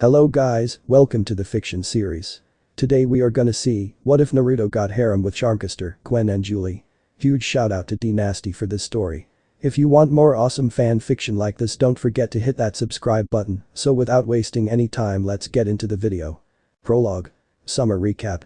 Hello guys, welcome to the fiction series. Today we are gonna see, what if Naruto got harem with Charmcaster, Gwen and Julie. Huge shout out to D Nasty for this story. If you want more awesome fan fiction like this, don't forget to hit that subscribe button. So without wasting any time, let's get into the video. Prologue. Summer recap.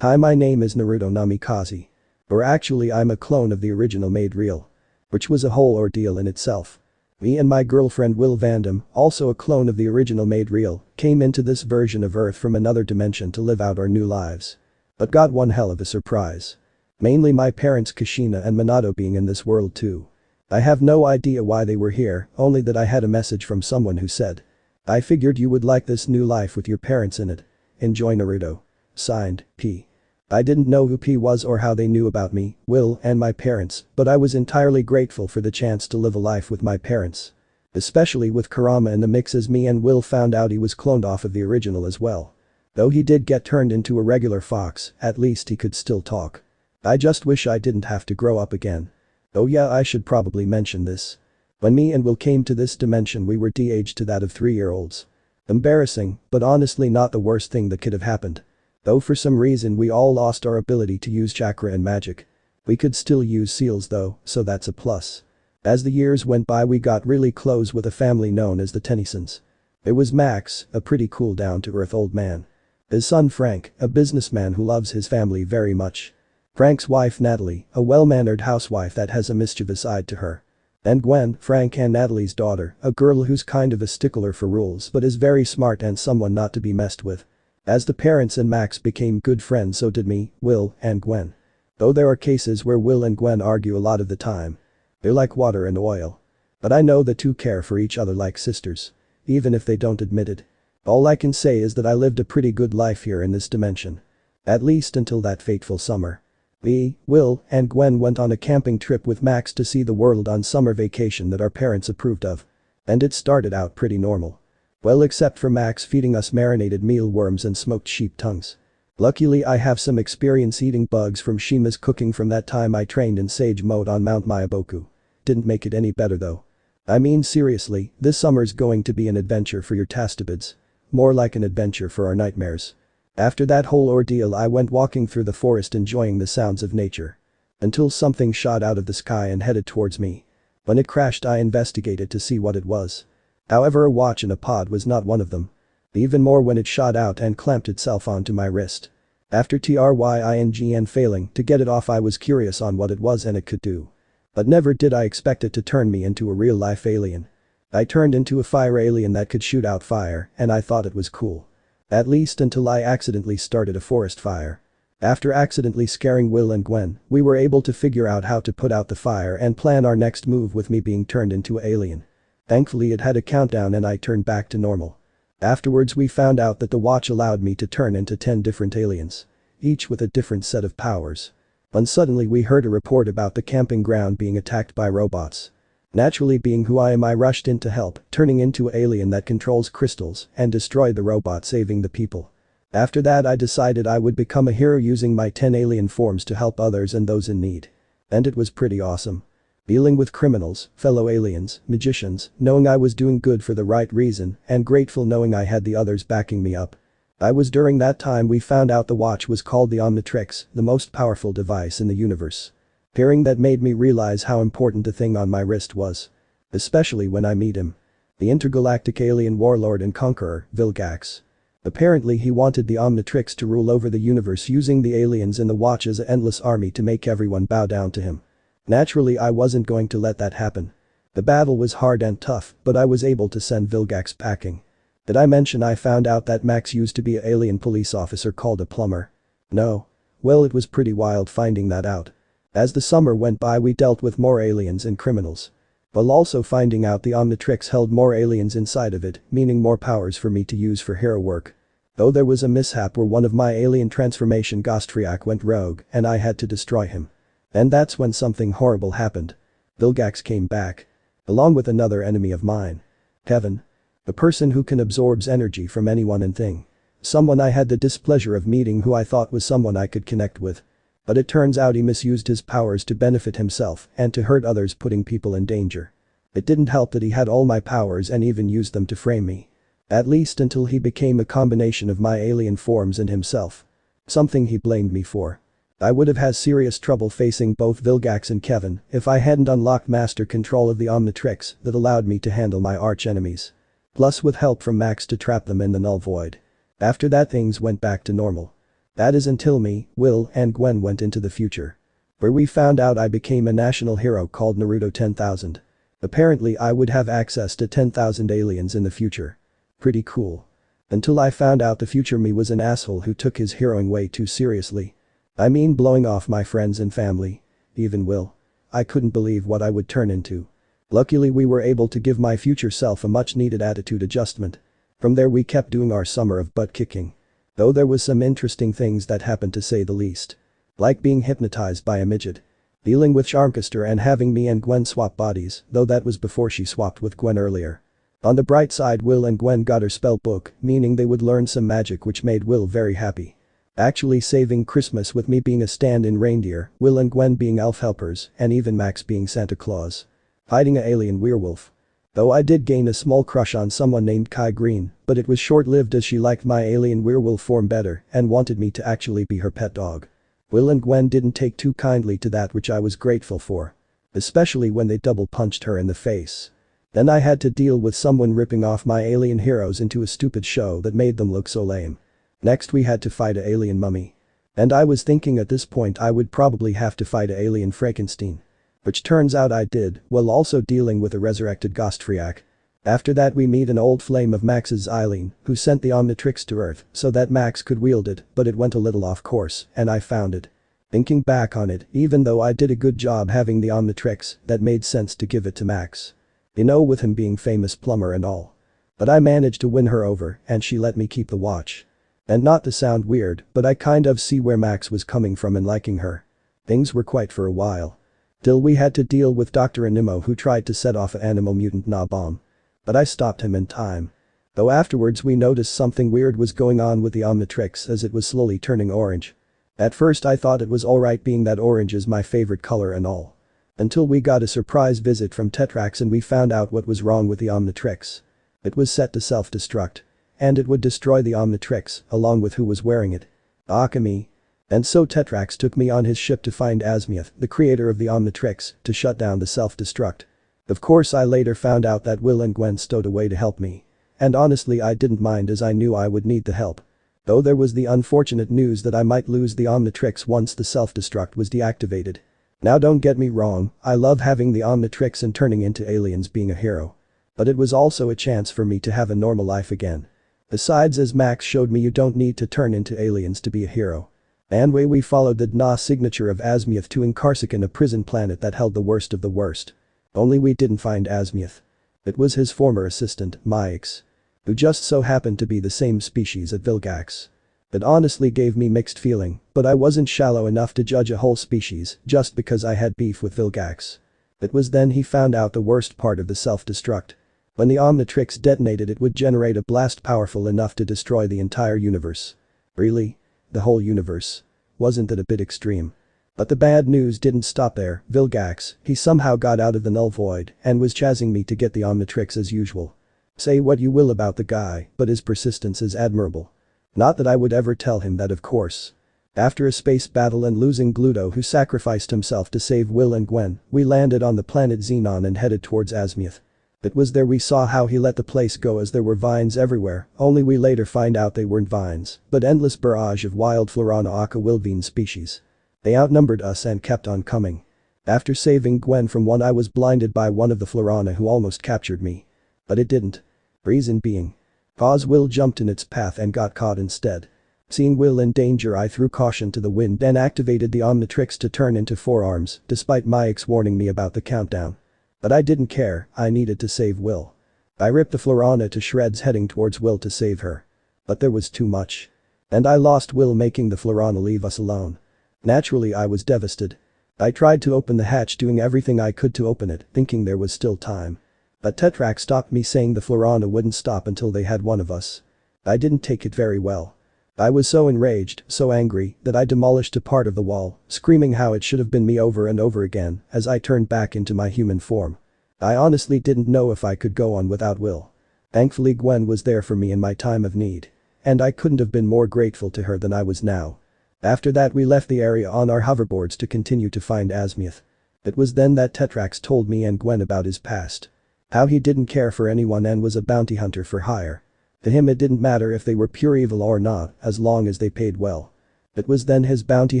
Hi, my name is Naruto Namikaze. Or actually I'm a clone of the original made real. Which was a whole ordeal in itself. Me and my girlfriend Will Vandam, also a clone of the original made real, came into this version of Earth from another dimension to live out our new lives. But got one hell of a surprise. Mainly my parents Kushina and Minato being in this world too. I have no idea why they were here, only that I had a message from someone who said, "I figured you would like this new life with your parents in it. Enjoy Naruto." Signed, P. I didn't know who P was or how they knew about me, Will, and my parents, but I was entirely grateful for the chance to live a life with my parents. Especially with Kurama in the mix, as me and Will found out he was cloned off of the original as well. Though he did get turned into a regular fox, at least he could still talk. I just wish I didn't have to grow up again. Oh yeah, I should probably mention this. When me and Will came to this dimension, we were de-aged to that of 3-year-olds. Embarrassing, but honestly not the worst thing that could have happened. Though for some reason we all lost our ability to use chakra and magic. We could still use seals though, so that's a plus. As the years went by, we got really close with a family known as the Tennysons. It was Max, a pretty cool down-to-earth old man. His son Frank, a businessman who loves his family very much. Frank's wife Natalie, a well-mannered housewife that has a mischievous side to her. And Gwen, Frank and Natalie's daughter, a girl who's kind of a stickler for rules but is very smart and someone not to be messed with. As the parents and Max became good friends, so did me, Will, and Gwen. Though there are cases where Will and Gwen argue a lot of the time. They're like water and oil. But I know the two care for each other like sisters. Even if they don't admit it. All I can say is that I lived a pretty good life here in this dimension. At least until that fateful summer. Me, Will, and Gwen went on a camping trip with Max to see the world on summer vacation that our parents approved of. And it started out pretty normal. Well, except for Max feeding us marinated mealworms and smoked sheep tongues. Luckily I have some experience eating bugs from Shima's cooking from that time I trained in Sage mode on Mount Myaboku. Didn't make it any better though. I mean seriously, this summer's going to be an adventure for your tastibids. More like an adventure for our nightmares. After that whole ordeal I went walking through the forest enjoying the sounds of nature. Until something shot out of the sky and headed towards me. When it crashed I investigated to see what it was. However, a watch in a pod was not one of them. Even more when it shot out and clamped itself onto my wrist. After trying and failing to get it off, I was curious on what it was and it could do. But never did I expect it to turn me into a real-life alien. I turned into a fire alien that could shoot out fire, and I thought it was cool. At least until I accidentally started a forest fire. After accidentally scaring Will and Gwen, we were able to figure out how to put out the fire and plan our next move with me being turned into an alien. Thankfully it had a countdown and I turned back to normal. Afterwards we found out that the watch allowed me to turn into 10 different aliens. Each with a different set of powers. When suddenly we heard a report about the camping ground being attacked by robots. Naturally, being who I am, I rushed in to help, turning into an alien that controls crystals and destroyed the robot, saving the people. After that I decided I would become a hero using my 10 alien forms to help others and those in need. And it was pretty awesome. Dealing with criminals, fellow aliens, magicians, knowing I was doing good for the right reason, and grateful knowing I had the others backing me up. I was during that time we found out the watch was called the Omnitrix, the most powerful device in the universe. Hearing that made me realize how important the thing on my wrist was. Especially when I meet him. The intergalactic alien warlord and conqueror, Vilgax. Apparently he wanted the Omnitrix to rule over the universe, using the aliens in the watch as an endless army to make everyone bow down to him. Naturally I wasn't going to let that happen. The battle was hard and tough, but I was able to send Vilgax packing. Did I mention I found out that Max used to be an alien police officer called a Plumber? No. Well, it was pretty wild finding that out. As the summer went by we dealt with more aliens and criminals. While also finding out the Omnitrix held more aliens inside of it, meaning more powers for me to use for hero work. Though there was a mishap where one of my alien transformation Gostriak went rogue and I had to destroy him. And that's when something horrible happened. Vilgax came back. Along with another enemy of mine. Heaven. A person who can absorb energy from anyone and thing. Someone I had the displeasure of meeting who I thought was someone I could connect with. But it turns out he misused his powers to benefit himself and to hurt others, putting people in danger. It didn't help that he had all my powers and even used them to frame me. At least until he became a combination of my alien forms and himself. Something he blamed me for. I would have had serious trouble facing both Vilgax and Kevin if I hadn't unlocked master control of the Omnitrix that allowed me to handle my arch enemies. Plus with help from Max to trap them in the null void. After that things went back to normal. That is until me, Will and Gwen went into the future. Where we found out I became a national hero called Naruto 10,000. Apparently I would have access to 10,000 aliens in the future. Pretty cool. Until I found out the future me was an asshole who took his heroing way too seriously. I mean blowing off my friends and family. Even Will. I couldn't believe what I would turn into. Luckily we were able to give my future self a much needed attitude adjustment. From there we kept doing our summer of butt kicking. Though there was some interesting things that happened to say the least. Like being hypnotized by a midget. Dealing with Charmcaster and having me and Gwen swap bodies, though that was before she swapped with Gwen earlier. On the bright side Will and Gwen got her spell book, meaning they would learn some magic which made Will very happy. Actually saving Christmas with me being a stand-in reindeer, Will and Gwen being elf helpers, and even Max being Santa Claus. Hiding a alien werewolf. Though I did gain a small crush on someone named Kai Green, but it was short-lived as she liked my alien werewolf form better and wanted me to actually be her pet dog. Will and Gwen didn't take too kindly to that, which I was grateful for. Especially when they double punched her in the face. Then I had to deal with someone ripping off my alien heroes into a stupid show that made them look so lame. Next we had to fight a alien mummy. And I was thinking at this point I would probably have to fight a alien Frankenstein. Which turns out I did, while also dealing with a resurrected Gostfriak. After that we meet an old flame of Max's, Eileen, who sent the Omnitrix to Earth so that Max could wield it, but it went a little off course, and I found it. Thinking back on it, even though I did a good job having the Omnitrix, that made sense to give it to Max. You know, with him being famous plumber and all. But I managed to win her over and she let me keep the watch. And not to sound weird, but I kind of see where Max was coming from in liking her. Things were quiet for a while. Till we had to deal with Dr. Animo who tried to set off an animal mutant bomb. But I stopped him in time. Though afterwards we noticed something weird was going on with the Omnitrix as it was slowly turning orange. At first I thought it was alright being that orange is my favorite color and all. Until we got a surprise visit from Tetrax and we found out what was wrong with the Omnitrix. It was set to self-destruct. And it would destroy the Omnitrix, along with who was wearing it. Akemi. And so Tetrax took me on his ship to find Azmuth, the creator of the Omnitrix, to shut down the self-destruct. Of course I later found out that Will and Gwen stowed away to help me. And honestly I didn't mind as I knew I would need the help. Though there was the unfortunate news that I might lose the Omnitrix once the self-destruct was deactivated. Now don't get me wrong, I love having the Omnitrix and turning into aliens being a hero. But it was also a chance for me to have a normal life again. Besides, as Max showed me, you don't need to turn into aliens to be a hero. And we followed the DNA signature of Azmuth to Incarsican, a prison planet that held the worst of the worst. Only we didn't find Azmuth. It was his former assistant, Myx. Who just so happened to be the same species as Vilgax. It honestly gave me mixed feeling, but I wasn't shallow enough to judge a whole species just because I had beef with Vilgax. It was then he found out the worst part of the self-destruct. When the Omnitrix detonated, it would generate a blast powerful enough to destroy the entire universe. Really? The whole universe? Wasn't that a bit extreme? But the bad news didn't stop there. Vilgax, he somehow got out of the null void and was chasing me to get the Omnitrix as usual. Say what you will about the guy, but his persistence is admirable. Not that I would ever tell him that, of course. After a space battle and losing Gluto, who sacrificed himself to save Will and Gwen, we landed on the planet Xenon and headed towards Azmuth. It was there we saw how he let the place go as there were vines everywhere, only we later find out they weren't vines, but endless barrage of wild Florana Aka Wilvine species. They outnumbered us and kept on coming. After saving Gwen from one, I was blinded by one of the Florana who almost captured me. But it didn't. Reason being. Cause Will jumped in its path and got caught instead. Seeing Will in danger, I threw caution to the wind and activated the Omnitrix to turn into forearms, despite Myx warning me about the countdown. But I didn't care, I needed to save Will. I ripped the Florana to shreds heading towards Will to save her. But there was too much. And I lost Will, making the Florana leave us alone. Naturally I was devastated. I tried to open the hatch, doing everything I could to open it, thinking there was still time. But Tetrax stopped me, saying the Florana wouldn't stop until they had one of us. I didn't take it very well. I was so enraged, so angry, that I demolished a part of the wall, screaming how it should have been me over and over again as I turned back into my human form. I honestly didn't know if I could go on without Will. Thankfully Gwen was there for me in my time of need. And I couldn't have been more grateful to her than I was now. After that we left the area on our hoverboards to continue to find Azmuth. It was then that Tetrax told me and Gwen about his past. How he didn't care for anyone and was a bounty hunter for hire. To him it didn't matter if they were pure evil or not, as long as they paid well. It was then his bounty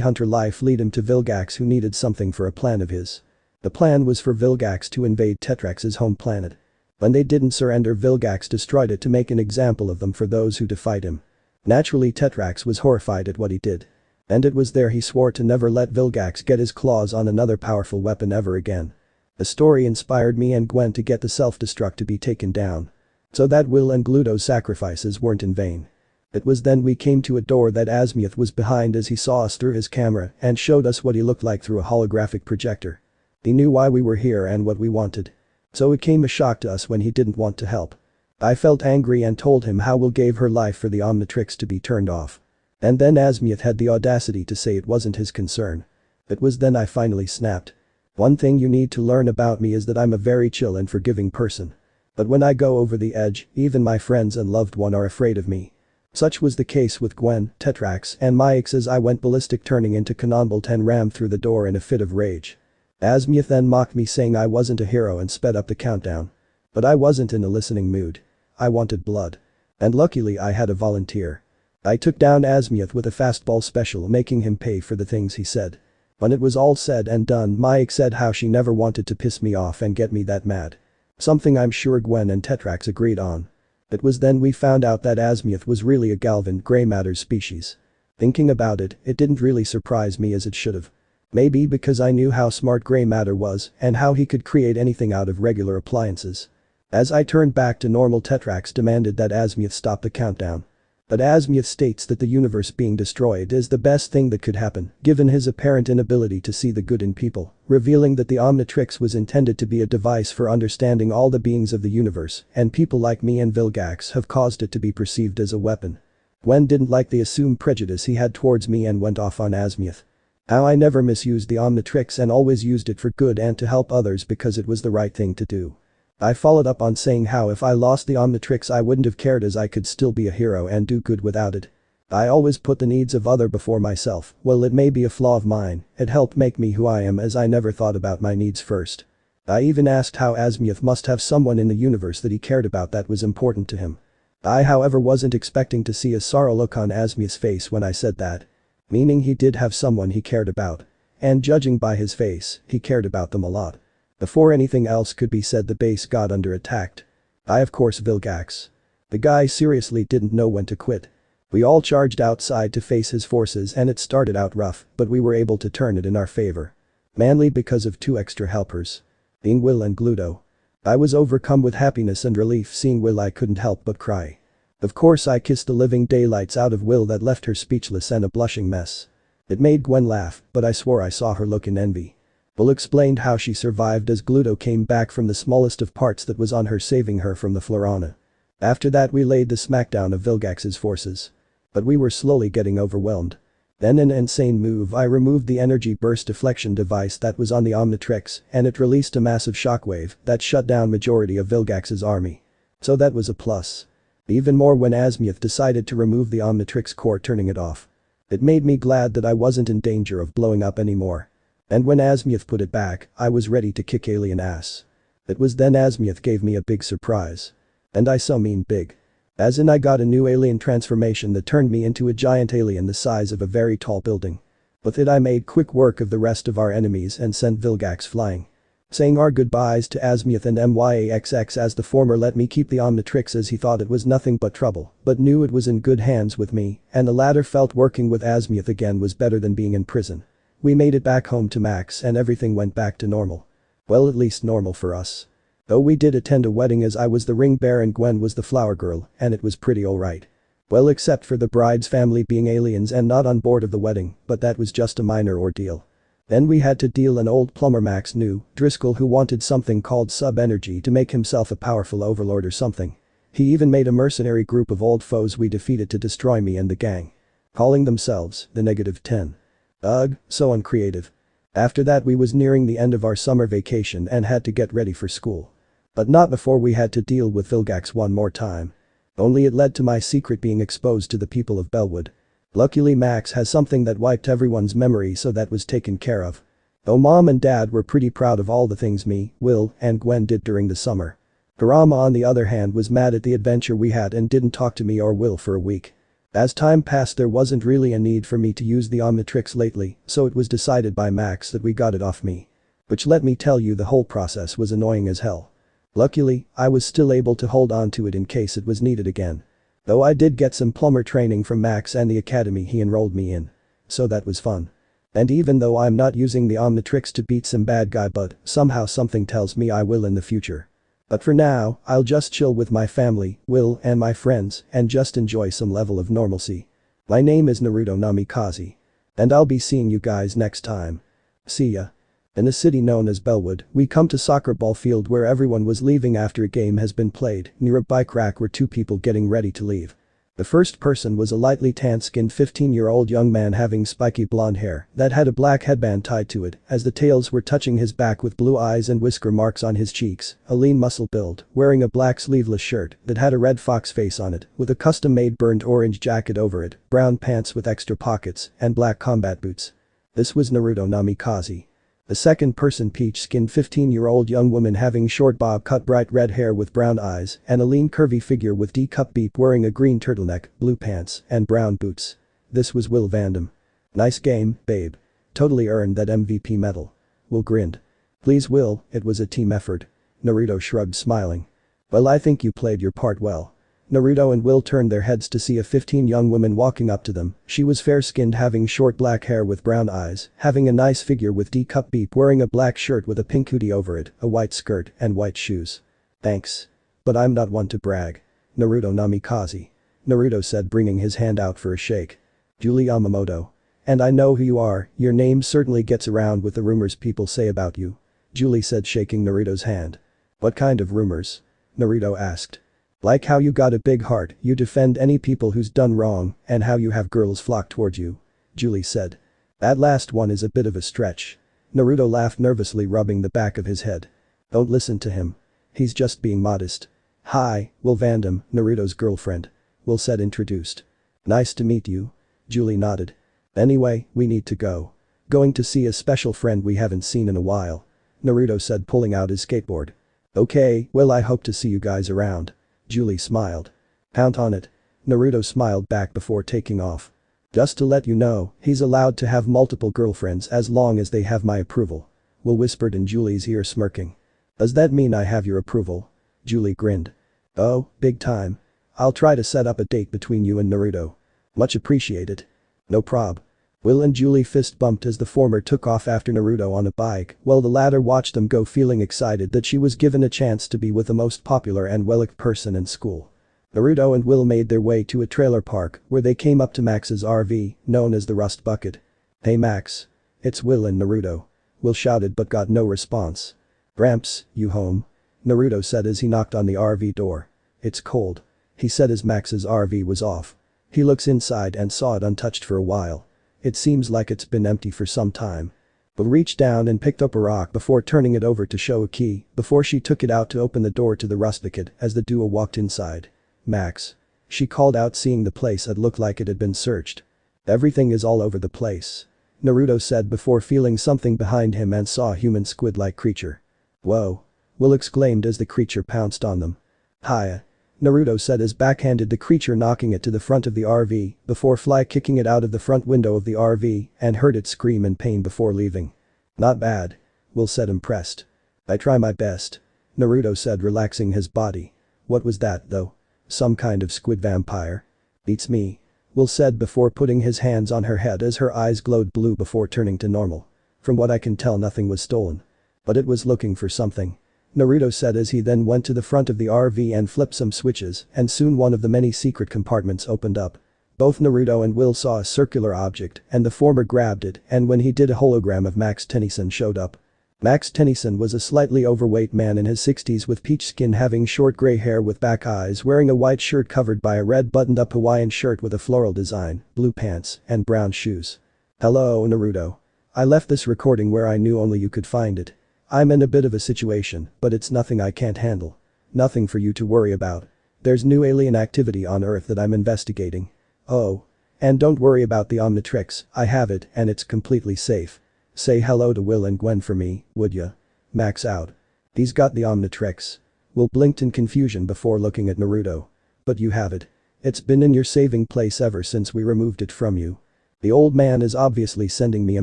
hunter life led him to Vilgax, who needed something for a plan of his. The plan was for Vilgax to invade Tetrax's home planet. When they didn't surrender, Vilgax destroyed it to make an example of them for those who defied him. Naturally Tetrax was horrified at what he did. And it was there he swore to never let Vilgax get his claws on another powerful weapon ever again. The story inspired me and Gwen to get the self-destruct to be taken down. So that Will and Gluto's sacrifices weren't in vain. It was then we came to a door that Azmuth was behind as he saw us through his camera and showed us what he looked like through a holographic projector. He knew why we were here and what we wanted. So it came a shock to us when he didn't want to help. I felt angry and told him how Will gave her life for the Omnitrix to be turned off. And then Azmuth had the audacity to say it wasn't his concern. It was then I finally snapped. One thing you need to learn about me is that I'm a very chill and forgiving person. But when I go over the edge, even my friends and loved one are afraid of me. Such was the case with Gwen, Tetrax, and my ex as I went ballistic, turning into Cannonball 10 rammed through the door in a fit of rage. Azmuth then mocked me, saying I wasn't a hero and sped up the countdown. But I wasn't in a listening mood. I wanted blood. And luckily I had a volunteer. I took down Azmuth with a fastball special, making him pay for the things he said. When it was all said and done, my ex said how she never wanted to piss me off and get me that mad. Something I'm sure Gwen and Tetrax agreed on. It was then we found out that Azmuth was really a Galvan gray matter species. Thinking about it, it didn't really surprise me as it should have. Maybe because I knew how smart gray matter was and how he could create anything out of regular appliances. As I turned back to normal, Tetrax demanded that Azmuth stop the countdown. But Azmuth states that the universe being destroyed is the best thing that could happen, given his apparent inability to see the good in people, revealing that the Omnitrix was intended to be a device for understanding all the beings of the universe, and people like me and Vilgax have caused it to be perceived as a weapon. Gwen didn't like the assumed prejudice he had towards me and went off on Azmuth. How I never misused the Omnitrix and always used it for good and to help others because it was the right thing to do. I followed up on saying how if I lost the Omnitrix I wouldn't have cared, as I could still be a hero and do good without it. I always put the needs of other before myself. Well, it may be a flaw of mine, it helped make me who I am, as I never thought about my needs first. I even asked how Azmuth must have someone in the universe that he cared about that was important to him. I however wasn't expecting to see a sorrow look on Azmuth's face when I said that. Meaning he did have someone he cared about. And judging by his face, he cared about them a lot. Before anything else could be said, the base got under attack. Of course Vilgax. The guy seriously didn't know when to quit. We all charged outside to face his forces and it started out rough, but we were able to turn it in our favor. Mainly because of two extra helpers. Being Will and Gluto. I was overcome with happiness and relief seeing Will. I couldn't help but cry. Of course I kissed the living daylights out of Will, that left her speechless and a blushing mess. It made Gwen laugh, but I swore I saw her look in envy. Will explained how she survived as Gluto came back from the smallest of parts that was on her, saving her from the Florana. After that we laid the smackdown of Vilgax's forces. But we were slowly getting overwhelmed. Then in an insane move I removed the energy burst deflection device that was on the Omnitrix and it released a massive shockwave that shut down majority of Vilgax's army. So that was a plus. Even more when Azmuth decided to remove the Omnitrix core, turning it off. It made me glad that I wasn't in danger of blowing up anymore. And when Azmuth put it back, I was ready to kick alien ass. It was then Azmuth gave me a big surprise. And I so mean big. As in I got a new alien transformation that turned me into a giant alien the size of a very tall building. With it I made quick work of the rest of our enemies and sent Vilgax flying. Saying our goodbyes to Azmuth and MYAXX as the former let me keep the Omnitrix as he thought it was nothing but trouble, but knew it was in good hands with me, and the latter felt working with Azmuth again was better than being in prison. We made it back home to Max and everything went back to normal. Well, at least normal for us. Though we did attend a wedding as I was the ring bearer and Gwen was the flower girl, and it was pretty alright. Well, except for the bride's family being aliens and not on board of the wedding, but that was just a minor ordeal. Then we had to deal an old plumber Max knew, Driscoll, who wanted something called sub-energy to make himself a powerful overlord or something. He even made a mercenary group of old foes we defeated to destroy me and the gang. Calling themselves the -10. Ugh, so uncreative. After that we was nearing the end of our summer vacation and had to get ready for school. But not before we had to deal with Vilgax one more time. Only it led to my secret being exposed to the people of Bellwood. Luckily Max has something that wiped everyone's memory, so that was taken care of. Though Mom and Dad were pretty proud of all the things me, Will, and Gwen did during the summer. Harem on the other hand was mad at the adventure we had and didn't talk to me or Will for a week. As time passed there wasn't really a need for me to use the Omnitrix lately, so it was decided by Max that we got it off me. Which let me tell you, the whole process was annoying as hell. Luckily, I was still able to hold on to it in case it was needed again. Though I did get some plumber training from Max and the academy he enrolled me in. So that was fun. And even though I'm not using the Omnitrix to beat some bad guy, but somehow something tells me I will in the future. But for now, I'll just chill with my family, Will, and my friends, and just enjoy some level of normalcy. My name is Naruto Namikaze. And I'll be seeing you guys next time. See ya. In a city known as Bellwood, we come to soccer ball field where everyone was leaving after a game has been played. Near a bike rack were two people getting ready to leave. The first person was a lightly tan-skinned 15-year-old young man having spiky blonde hair that had a black headband tied to it, as the tails were touching his back with blue eyes and whisker marks on his cheeks, a lean muscle build, wearing a black sleeveless shirt that had a red fox face on it, with a custom-made burnt orange jacket over it, brown pants with extra pockets, and black combat boots. This was Naruto Namikaze. The second person, peach-skinned 15-year-old young woman having short bob-cut bright red hair with brown eyes and a lean curvy figure with D-cup beep, wearing a green turtleneck, blue pants, and brown boots. This was Will Vandam. Nice game, babe. Totally earned that MVP medal. Will grinned. Please Will, it was a team effort. Naruto shrugged, smiling. Well, I think you played your part well. Naruto and Will turned their heads to see a 15 young woman walking up to them. She was fair-skinned, having short black hair with brown eyes, having a nice figure with D-cup beep, wearing a black shirt with a pink hoodie over it, a white skirt, and white shoes. Thanks. But I'm not one to brag. Naruto Namikaze. Naruto said, bringing his hand out for a shake. Julie Yamamoto. And I know who you are, your name certainly gets around with the rumors people say about you. Julie said, shaking Naruto's hand. What kind of rumors? Naruto asked. Like how you got a big heart, you defend any people who's done wrong, and how you have girls flock towards you. Julie said. That last one is a bit of a stretch. Naruto laughed nervously, rubbing the back of his head. Don't listen to him. He's just being modest. Hi, Will Vandam, Naruto's girlfriend. Will said, introduced. Nice to meet you. Julie nodded. Anyway, we need to go. Going to see a special friend we haven't seen in a while. Naruto said, pulling out his skateboard. Okay, well, I hope to see you guys around. Julie smiled. Count on it. Naruto smiled back before taking off. Just to let you know, he's allowed to have multiple girlfriends as long as they have my approval. Will whispered in Julie's ear, smirking. Does that mean I have your approval? Julie grinned. Oh, big time. I'll try to set up a date between you and Naruto. Much appreciated. No prob. Will and Julie fist bumped as the former took off after Naruto on a bike, while the latter watched them go, feeling excited that she was given a chance to be with the most popular and well-liked person in school. Naruto and Will made their way to a trailer park where they came up to Max's RV, known as the Rust Bucket. Hey Max. It's Will and Naruto. Will shouted but got no response. Gramps, you home? Naruto said as he knocked on the RV door. It's cold. He said as Max's RV was off. He looks inside and saw it untouched for a while. It seems like it's been empty for some time. Will reached down and picked up a rock before turning it over to show a key before she took it out to open the door to the Rust Bucket as the duo walked inside. Max. She called out, seeing the place that looked like it had been searched. Everything is all over the place. Naruto said before feeling something behind him and saw a human squid-like creature. Whoa. Will exclaimed as the creature pounced on them. Hiya. Naruto said as backhanded the creature, knocking it to the front of the RV before fly kicking it out of the front window of the RV and heard it scream in pain before leaving. Not bad. Will said, impressed. I try my best. Naruto said, relaxing his body. What was that though? Some kind of squid vampire? Beats me. Will said before putting his hands on her head as her eyes glowed blue before turning to normal. From what I can tell, nothing was stolen. But it was looking for something. Naruto said as he then went to the front of the RV and flipped some switches, and soon one of the many secret compartments opened up. Both Naruto and Will saw a circular object and the former grabbed it, and when he did, a hologram of Max Tennyson showed up. Max Tennyson was a slightly overweight man in his 60s with peach skin, having short gray hair with back eyes, wearing a white shirt covered by a red buttoned-up Hawaiian shirt with a floral design, blue pants, and brown shoes. Hello Naruto. I left this recording where I knew only you could find it. I'm in a bit of a situation, but it's nothing I can't handle. Nothing for you to worry about. There's new alien activity on Earth that I'm investigating. Oh. And don't worry about the Omnitrix, I have it and it's completely safe. Say hello to Will and Gwen for me, would ya? Max out. He's got the Omnitrix. Will blinked in confusion before looking at Naruto. But you have it. It's been in your saving place ever since we removed it from you. The old man is obviously sending me a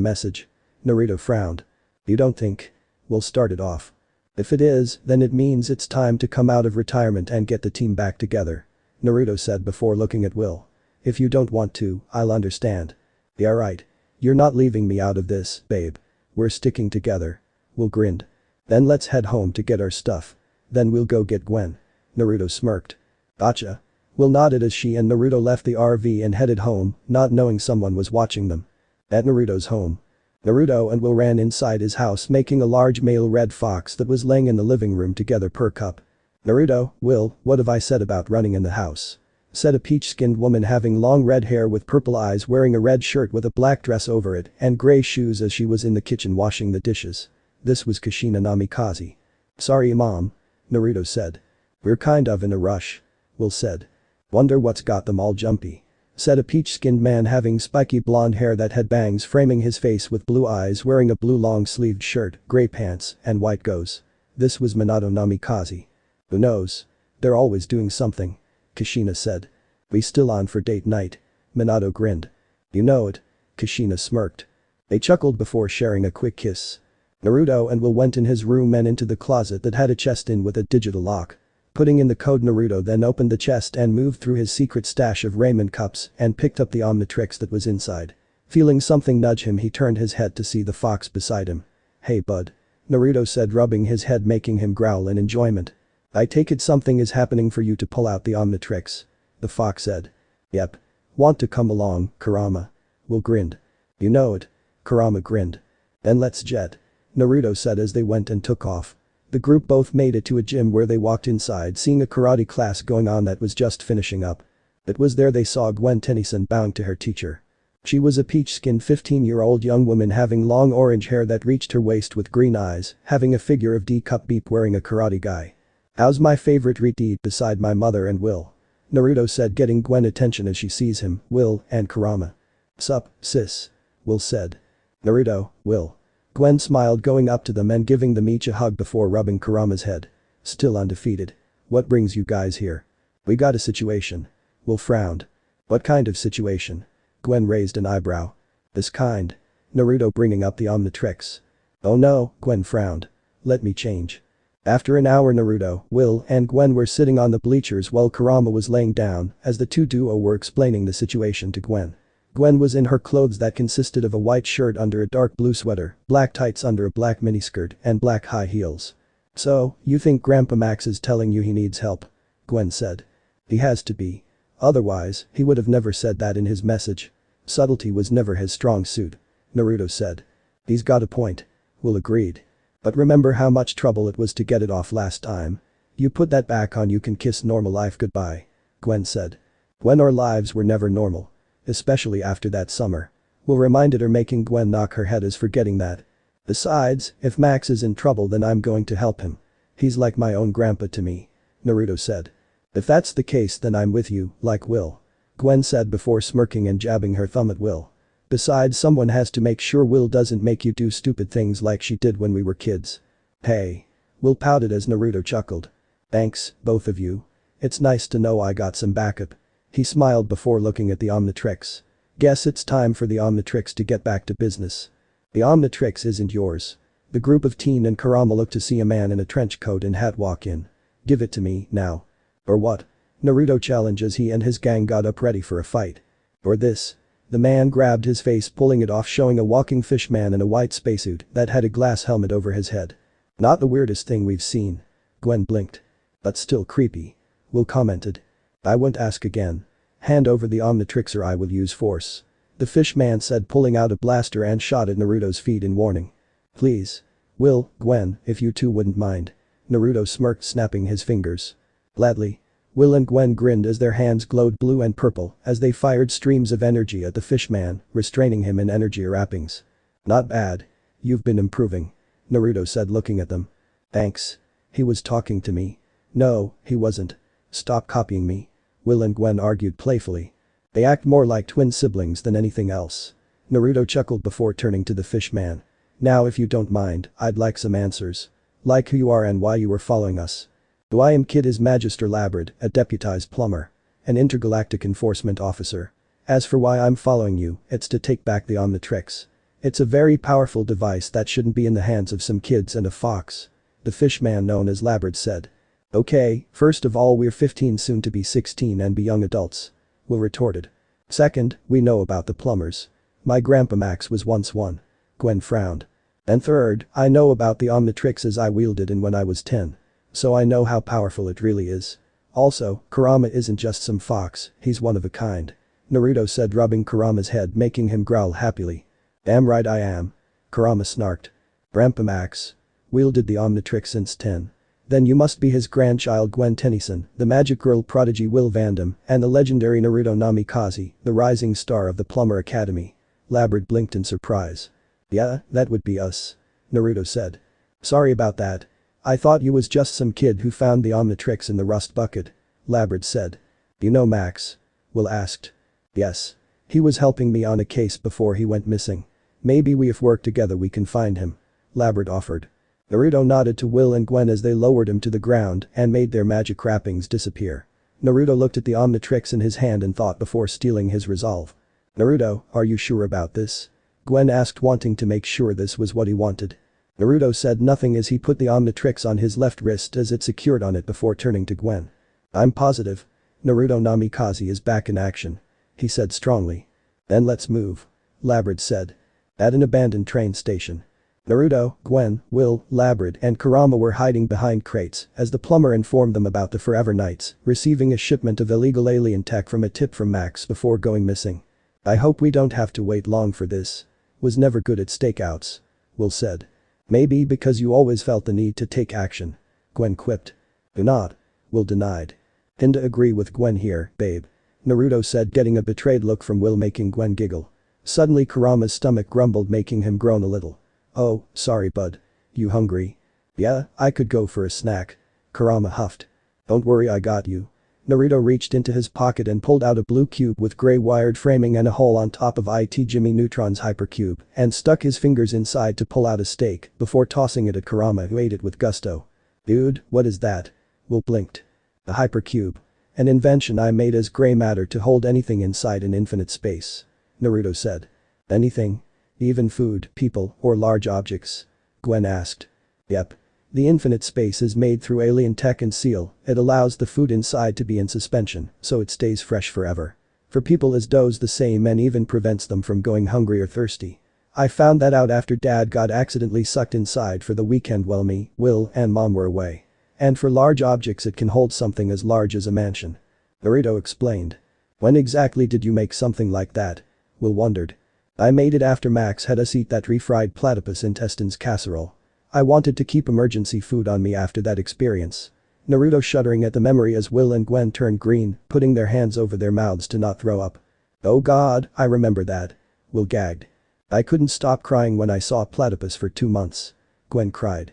message. Naruto frowned. You don't think? We'll start it off. If it is, then it means it's time to come out of retirement and get the team back together. Naruto said before looking at Will. If you don't want to, I'll understand. Yeah right. You're not leaving me out of this, babe. We're sticking together. Will grinned. Then let's head home to get our stuff. Then we'll go get Gwen. Naruto smirked. Gotcha. Will nodded as she and Naruto left the RV and headed home, not knowing someone was watching them. At Naruto's home. Naruto and Will ran inside his house making a large male red fox that was laying in the living room together perk up. Naruto, Will, what have I said about running in the house? Said a peach-skinned woman having long red hair with purple eyes wearing a red shirt with a black dress over it and gray shoes as she was in the kitchen washing the dishes. This was Kushina Namikaze. Sorry mom. Naruto said. We're kind of in a rush. Will said. Wonder what's got them all jumpy. Said a peach-skinned man having spiky blonde hair that had bangs framing his face with blue eyes wearing a blue long-sleeved shirt, gray pants, and white goes. This was Minato Namikaze. Who knows? They're always doing something. Kushina said. We still on for date night? Minato grinned. You know it. Kushina smirked. They chuckled before sharing a quick kiss. Naruto and Will went in his room and into the closet that had a chest in with a digital lock. Putting in the code Naruto then opened the chest and moved through his secret stash of ramen cups and picked up the Omnitrix that was inside. Feeling something nudge him he turned his head to see the fox beside him. Hey bud. Naruto said rubbing his head making him growl in enjoyment. I take it something is happening for you to pull out the Omnitrix. The fox said. Yep. Want to come along, Kurama? Will grinned. You know it. Kurama grinned. Then let's jet. Naruto said as they went and took off. The group both made it to a gym where they walked inside seeing a karate class going on that was just finishing up. It was there they saw Gwen Tennyson bowing to her teacher. She was a peach-skinned 15-year-old young woman having long orange hair that reached her waist with green eyes, having a figure of D-Cup Beep wearing a karate guy. How's my favorite read beside my mother and Will? Naruto said getting Gwen attention as she sees him, Will, and Kurama. Sup, sis? Will said. Naruto, Will. Gwen smiled going up to them and giving them each a hug before rubbing Kurama's head. Still undefeated. What brings you guys here? We got a situation. Will frowned. What kind of situation? Gwen raised an eyebrow. This kind. Naruto bringing up the Omnitrix. Oh no, Gwen frowned. Let me change. After an hour Naruto, Will, and Gwen were sitting on the bleachers while Kurama was laying down as the two duo were explaining the situation to Gwen. Gwen was in her clothes that consisted of a white shirt under a dark blue sweater, black tights under a black miniskirt, and black high heels. So, you think Grandpa Max is telling you he needs help? Gwen said. He has to be. Otherwise, he would have never said that in his message. Subtlety was never his strong suit. Naruto said. He's got a point. Will agreed. But remember how much trouble it was to get it off last time. You put that back on you can kiss normal life goodbye. Gwen said. Gwen our lives were never normal. Especially after that summer. Will reminded her making Gwen knock her head as forgetting that. Besides, if Max is in trouble then I'm going to help him. He's like my own grandpa to me. Naruto said. If that's the case then I'm with you, like Will. Gwen said before smirking and jabbing her thumb at Will. Besides someone has to make sure Will doesn't make you do stupid things like she did when we were kids. Hey. Will pouted as Naruto chuckled. Thanks, both of you. It's nice to know I got some backup. He smiled before looking at the Omnitrix. Guess it's time for the Omnitrix to get back to business. The Omnitrix isn't yours. The group of Teen and Kurama looked to see a man in a trench coat and hat walk in. Give it to me, now. Or what? Naruto challenged as he and his gang got up ready for a fight. Or this. The man grabbed his face pulling it off showing a walking fish man in a white spacesuit that had a glass helmet over his head. Not the weirdest thing we've seen. Gwen blinked. But still creepy. Will commented. I won't ask again. Hand over the Omnitrix or I will use force. The fish man said pulling out a blaster and shot at Naruto's feet in warning. Please. Will, Gwen, if you two wouldn't mind. Naruto smirked snapping his fingers. Gladly. Will and Gwen grinned as their hands glowed blue and purple as they fired streams of energy at the fishman, restraining him in energy wrappings. Not bad. You've been improving. Naruto said looking at them. Thanks. He was talking to me. No, he wasn't. Stop copying me. Will and Gwen argued playfully. They act more like twin siblings than anything else. Naruto chuckled before turning to the fish man. Now if you don't mind, I'd like some answers. Like who you are and why you were following us. Who I am Kid is Magister Labrid, a deputized plumber. An intergalactic enforcement officer. As for why I'm following you, it's to take back the Omnitrix. It's a very powerful device that shouldn't be in the hands of some kids and a fox. The fish man known as Labrid said. Okay, first of all we're 15 soon to be 16 and be young adults. Will retorted. Second, we know about the plumbers. My grandpa Max was once one. Gwen frowned. And third, I know about the Omnitrix as I wielded it when I was 10. So I know how powerful it really is. Also, Kurama isn't just some fox, he's one of a kind. Naruto said rubbing Kurama's head making him growl happily. Damn right I am. Kurama snarked. Grandpa Max. Wielded the Omnitrix since 10. Then you must be his grandchild Gwen Tennyson, the magic girl prodigy Will Vandam, and the legendary Naruto Namikaze, the rising star of the Plumber Academy. Labrid blinked in surprise. Yeah, that would be us. Naruto said. Sorry about that. I thought you was just some kid who found the Omnitrix in the rust bucket. Labrid said. You know Max? Will asked. Yes. He was helping me on a case before he went missing. Maybe if work together we can find him. Labrid offered. Naruto nodded to Will and Gwen as they lowered him to the ground and made their magic wrappings disappear. Naruto looked at the Omnitrix in his hand and thought before stealing his resolve. Naruto, are you sure about this? Gwen asked wanting to make sure this was what he wanted. Naruto said nothing as he put the Omnitrix on his left wrist as it secured on it before turning to Gwen. I'm positive. Naruto Namikaze is back in action. He said strongly. Then let's move. Labrid said. At an abandoned train station. Naruto, Gwen, Will, Labrid and Kurama were hiding behind crates as the plumber informed them about the Forever Knights receiving a shipment of illegal alien tech from a tip from Max before going missing. I hope we don't have to wait long for this. Was never good at stakeouts. Will said. Maybe because you always felt the need to take action. Gwen quipped. Do not. Will denied. Tend to agree with Gwen here, babe. Naruto said getting a betrayed look from Will making Gwen giggle. Suddenly Kurama's stomach grumbled making him groan a little. Oh, sorry bud. You hungry? Yeah, I could go for a snack. Kurama huffed. Don't worry I got you. Naruto reached into his pocket and pulled out a blue cube with gray wired framing and a hole on top of IT Jimmy Neutron's hypercube and stuck his fingers inside to pull out a steak before tossing it at Kurama who ate it with gusto. Dude, what is that? Will blinked. A hypercube. An invention I made as gray matter to hold anything inside in infinite space. Naruto said. Anything? Even food, people, or large objects? Gwen asked. Yep. The infinite space is made through alien tech and seal, it allows the food inside to be in suspension, so it stays fresh forever. For people as does the same and even prevents them from going hungry or thirsty. I found that out after dad got accidentally sucked inside for the weekend while me, Will, and mom were away. And for large objects it can hold something as large as a mansion. Naruto explained. When exactly did you make something like that? Will wondered. I made it after Max had us eat that refried platypus intestines casserole. I wanted to keep emergency food on me after that experience. Naruto shuddering at the memory as Will and Gwen turned green, putting their hands over their mouths to not throw up. Oh god, I remember that. Will gagged. I couldn't stop crying when I saw platypus for 2 months. Gwen cried.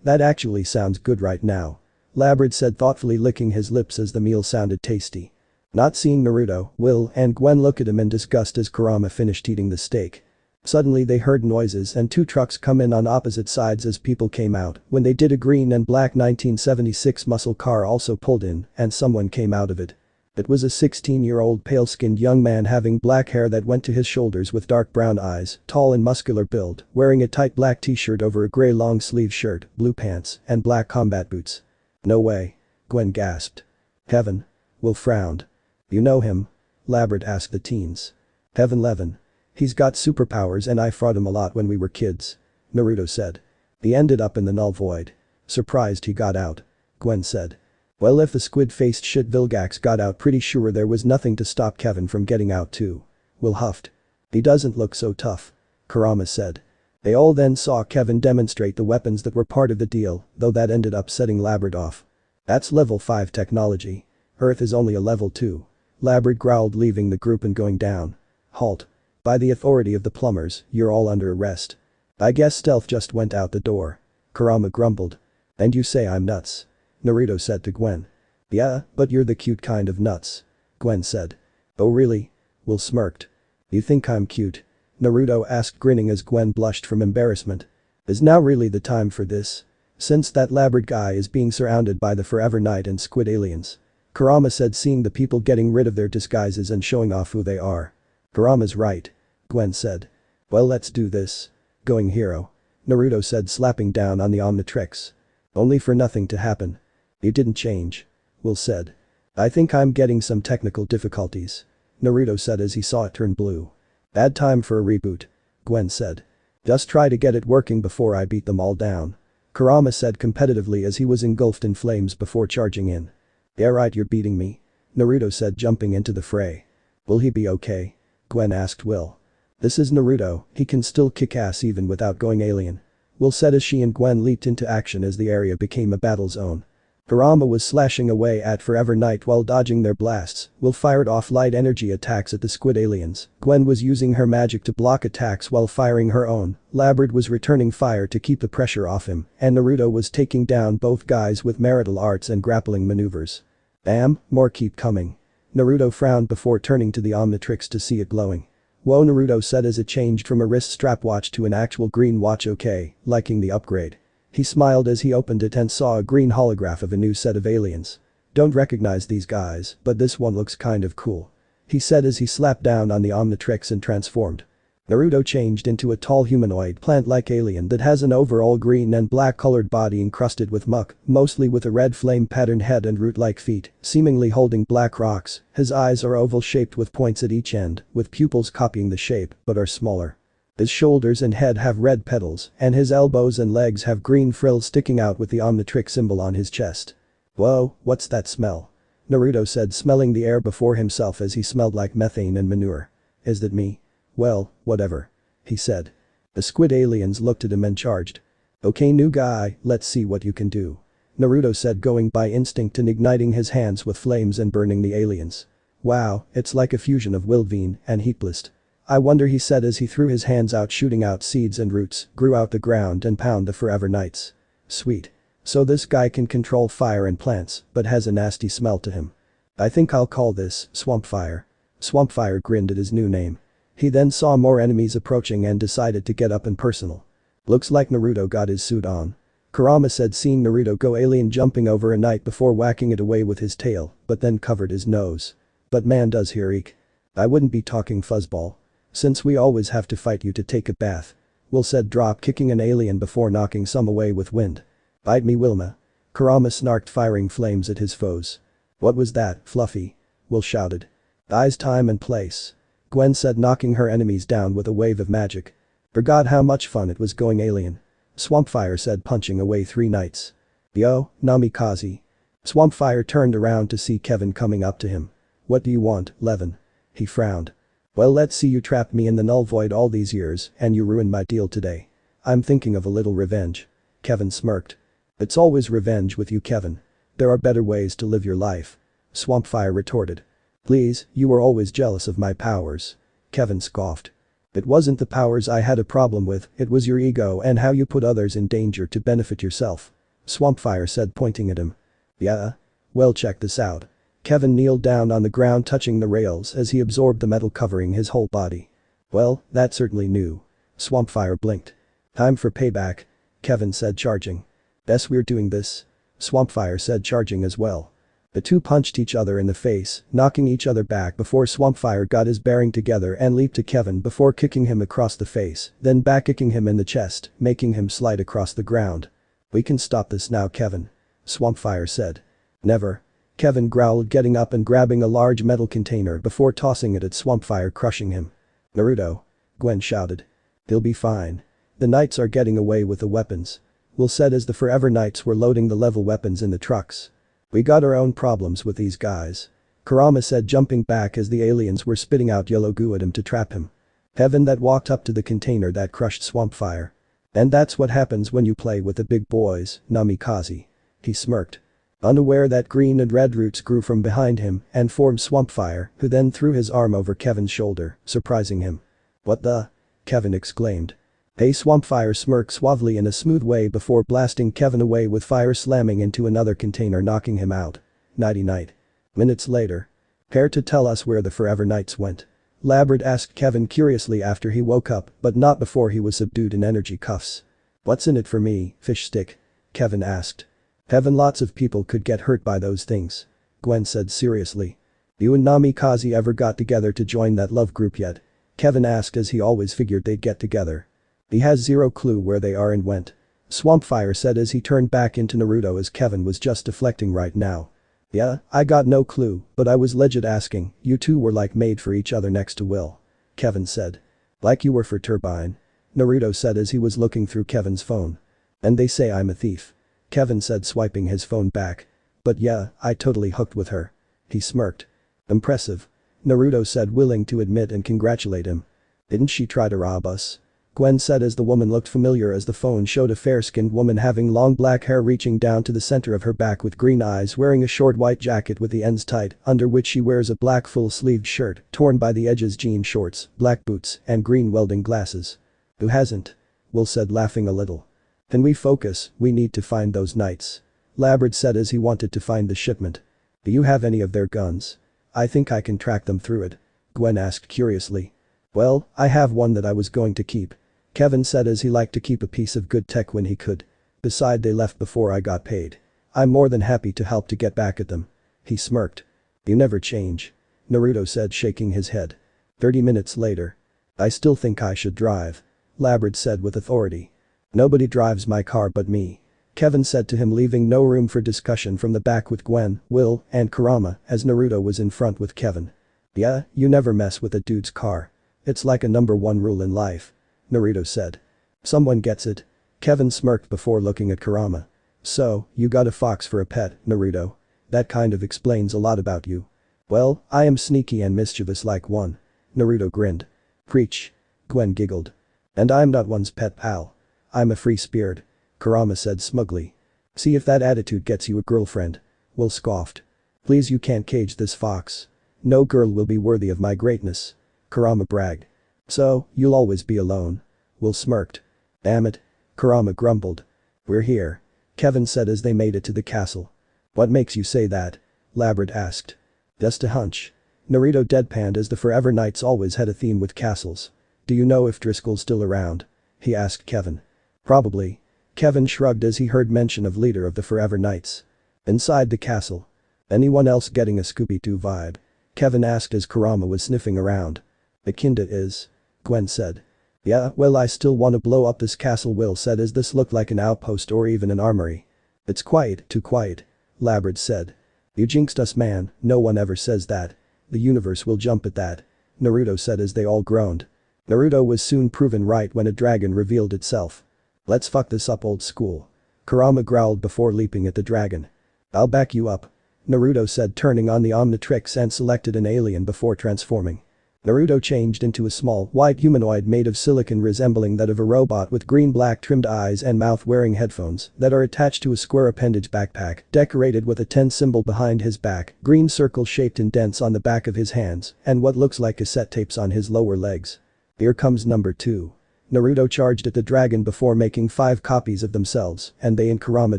That actually sounds good right now. Labrid said thoughtfully licking his lips as the meal sounded tasty. Not seeing Naruto, Will and Gwen look at him in disgust as Kurama finished eating the steak. Suddenly they heard noises and 2 trucks come in on opposite sides as people came out. When they did a green and black 1976 muscle car also pulled in and someone came out of it. It was a 16-year-old pale-skinned young man having black hair that went to his shoulders with dark brown eyes, tall and muscular build, wearing a tight black t-shirt over a gray long-sleeve shirt, blue pants, and black combat boots. No way. Gwen gasped. Heaven. Will frowned. You know him? Labrid asked the teens. Heaven Levin. He's got superpowers and I fought him a lot when we were kids. Naruto said. He ended up in the null void. Surprised he got out. Gwen said. Well if the squid-faced shit Vilgax got out pretty sure there was nothing to stop Kevin from getting out too. Will huffed. He doesn't look so tough. Kurama said. They all then saw Kevin demonstrate the weapons that were part of the deal, though that ended up setting Labrid off. That's level 5 technology. Earth is only a level 2. Labrid growled leaving the group and going down. Halt. By the authority of the plumbers, you're all under arrest. I guess stealth just went out the door. Kurama grumbled. And you say I'm nuts. Naruto said to Gwen. Yeah, but you're the cute kind of nuts. Gwen said. Oh really? Will smirked. You think I'm cute? Naruto asked, grinning as Gwen blushed from embarrassment. Is now really the time for this? Since that labyrinth guy is being surrounded by the Forever Knight and squid aliens. Kurama said, seeing the people getting rid of their disguises and showing off who they are. Kurama's right. Gwen said. Well, let's do this. Going hero. Naruto said, slapping down on the Omnitrix. Only for nothing to happen. You didn't change. Will said. I think I'm getting some technical difficulties. Naruto said as he saw it turn blue. Bad time for a reboot. Gwen said. Just try to get it working before I beat them all down. Kurama said competitively as he was engulfed in flames before charging in. Yeah right, you're beating me. Naruto said, jumping into the fray. Will he be okay? Gwen asked Will. This is Naruto, he can still kick ass even without going alien. Will said as she and Gwen leaped into action as the area became a battle zone. Kurama was slashing away at Forever Knight while dodging their blasts. Will fired off light energy attacks at the squid aliens. Gwen was using her magic to block attacks while firing her own. Labyrinth was returning fire to keep the pressure off him, and Naruto was taking down both guys with marital arts and grappling maneuvers. Damn, more keep coming. Naruto frowned before turning to the Omnitrix to see it glowing. Whoa, Naruto said as it changed from a wrist strap watch to an actual green watch. Okay, liking the upgrade. He smiled as he opened it and saw a green holograph of a new set of aliens. Don't recognize these guys, but this one looks kind of cool. He said as he slapped down on the Omnitrix and transformed. Naruto changed into a tall humanoid plant-like alien that has an overall green and black colored body encrusted with muck, mostly with a red flame-patterned head and root-like feet, seemingly holding black rocks. His eyes are oval-shaped with points at each end, with pupils copying the shape, but are smaller. His shoulders and head have red petals, and his elbows and legs have green frills sticking out with the Omnitrix symbol on his chest. Whoa, what's that smell? Naruto said, smelling the air before himself as he smelled like methane and manure. Is that me? Well, whatever. He said. The squid aliens looked at him and charged. Okay new guy, let's see what you can do. Naruto said, going by instinct and igniting his hands with flames and burning the aliens. Wow, it's like a fusion of Wilvine and Heatblast. I wonder, he said as he threw his hands out, shooting out seeds and roots, grew out the ground and pound the Forever Knights. Sweet. So this guy can control fire and plants, but has a nasty smell to him. I think I'll call this Swampfire. Swampfire grinned at his new name. He then saw more enemies approaching and decided to get up and personal. Looks like Naruto got his suit on. Kurama said, seeing Naruto go alien, jumping over a knight before whacking it away with his tail, but then covered his nose. But man does here eek. I wouldn't be talking fuzzball. Since we always have to fight you to take a bath. Will said, drop kicking an alien before knocking some away with wind. Bite me Wilma. Kurama snarked, firing flames at his foes. What was that, Fluffy? Will shouted. Eyes, time and place. Gwen said, knocking her enemies down with a wave of magic. Forgot how much fun it was going alien. Swampfire said, punching away 3 knights. Yo, Namikaze. Swampfire turned around to see Kevin coming up to him. What do you want, Levin? He frowned. Well, let's see, you trapped me in the null void all these years and you ruined my deal today. I'm thinking of a little revenge. Kevin smirked. It's always revenge with you, Kevin. There are better ways to live your life. Swampfire retorted. Please, you were always jealous of my powers. Kevin scoffed. It wasn't the powers I had a problem with, it was your ego and how you put others in danger to benefit yourself. Swampfire said, pointing at him. Yeah? Well, check this out. Kevin kneeled down on the ground, touching the rails as he absorbed the metal covering his whole body. Well, that's certainly new. Swampfire blinked. Time for payback. Kevin said, charging. Guess we're doing this. Swampfire said, charging as well. The two punched each other in the face, knocking each other back before Swampfire got his bearing together and leaped to Kevin before kicking him across the face, then back kicking him in the chest, making him slide across the ground. We can stop this now, Kevin. Swampfire said. Never. Kevin growled, getting up and grabbing a large metal container before tossing it at Swampfire, crushing him. Naruto. Gwen shouted. He'll be fine. The knights are getting away with the weapons. Will said as the Forever Knights were loading the level weapons in the trucks. We got our own problems with these guys. Kurama said, jumping back as the aliens were spitting out yellow goo at him to trap him. Kevin that walked up to the container that crushed Swampfire. And that's what happens when you play with the big boys, Namikaze. He smirked. Unaware that green and red roots grew from behind him and formed Swampfire, who then threw his arm over Kevin's shoulder, surprising him. What the? Kevin exclaimed. Hey, Swampfire smirked suavely in a smooth way before blasting Kevin away with fire, slamming into another container, knocking him out. Nighty-night. Minutes later. Care to tell us where the Forever Knights went? Labrid asked Kevin curiously after he woke up, but not before he was subdued in energy cuffs. What's in it for me, fish stick? Kevin asked. Heaven, lots of people could get hurt by those things. Gwen said seriously. You and Namikaze ever got together to join that love group yet? Kevin asked, as he always figured they'd get together. He has zero clue where they are and went. Swampfire said as he turned back into Naruto, as Kevin was just deflecting right now. Yeah, I got no clue, but I was legit asking, you two were like made for each other next to Will. Kevin said. Like you were for Turbine. Naruto said as he was looking through Kevin's phone. And they say I'm a thief. Kevin said, swiping his phone back. But yeah, I totally hooked with her. He smirked. Impressive. Naruto said, willing to admit and congratulate him. Didn't she try to rob us? Gwen said as the woman looked familiar, as the phone showed a fair-skinned woman having long black hair reaching down to the center of her back with green eyes, wearing a short white jacket with the ends tight, under which she wears a black full-sleeved shirt, torn by the edges, jean shorts, black boots, and green welding glasses. Who hasn't? Will said, laughing a little. Can we focus? We need to find those knights. Labrid said as he wanted to find the shipment. Do you have any of their guns? I think I can track them through it. Gwen asked curiously. Well, I have one that I was going to keep. Kevin said as he liked to keep a piece of good tech when he could. Besides, they left before I got paid. I'm more than happy to help to get back at them. He smirked. You never change. Naruto said, shaking his head. 30 minutes later. I still think I should drive. Labrid said with authority. Nobody drives my car but me. Kevin said to him, leaving no room for discussion from the back with Gwen, Will, and Kurama, as Naruto was in front with Kevin. Yeah, you never mess with a dude's car. It's like a #1 rule in life. Naruto said. Someone gets it. Kevin smirked before looking at Kurama. So, you got a fox for a pet, Naruto. That kind of explains a lot about you. Well, I am sneaky and mischievous like one. Naruto grinned. Preach. Gwen giggled. And I'm not one's pet pal. I'm a free spirit. Kurama said smugly. See if that attitude gets you a girlfriend. Will scoffed. Please, you can't cage this fox. No girl will be worthy of my greatness. Kurama bragged. So, you'll always be alone. Will smirked. Damn it. Kurama grumbled. We're here. Kevin said as they made it to the castle. What makes you say that? Labrid asked. Just a hunch. Naruto deadpanned, as the Forever Knights always had a theme with castles. Do you know if Driscoll's still around? He asked Kevin. Probably. Kevin shrugged as he heard mention of leader of the Forever Knights. Inside the castle. Anyone else getting a Scooby-Doo vibe? Kevin asked as Kurama was sniffing around. Akinda is. Gwen said. Yeah, well, I still want to blow up this castle, Will said as this looked like an outpost or even an armory. It's quiet, too quiet. Labrid said. You jinxed us, man, no one ever says that. The universe will jump at that. Naruto said as they all groaned. Naruto was soon proven right when a dragon revealed itself. Let's fuck this up, old school. Kurama growled before leaping at the dragon. I'll back you up. Naruto said, turning on the Omnitrix and selected an alien before transforming. Naruto changed into a small, white humanoid made of silicon resembling that of a robot with green-black trimmed eyes and mouth, wearing headphones that are attached to a square appendage backpack decorated with a 10 symbol behind his back, green circle-shaped indents on the back of his hands, and what looks like cassette tapes on his lower legs. Here comes number 2. Naruto charged at the dragon before making 5 copies of themselves, and they and Kurama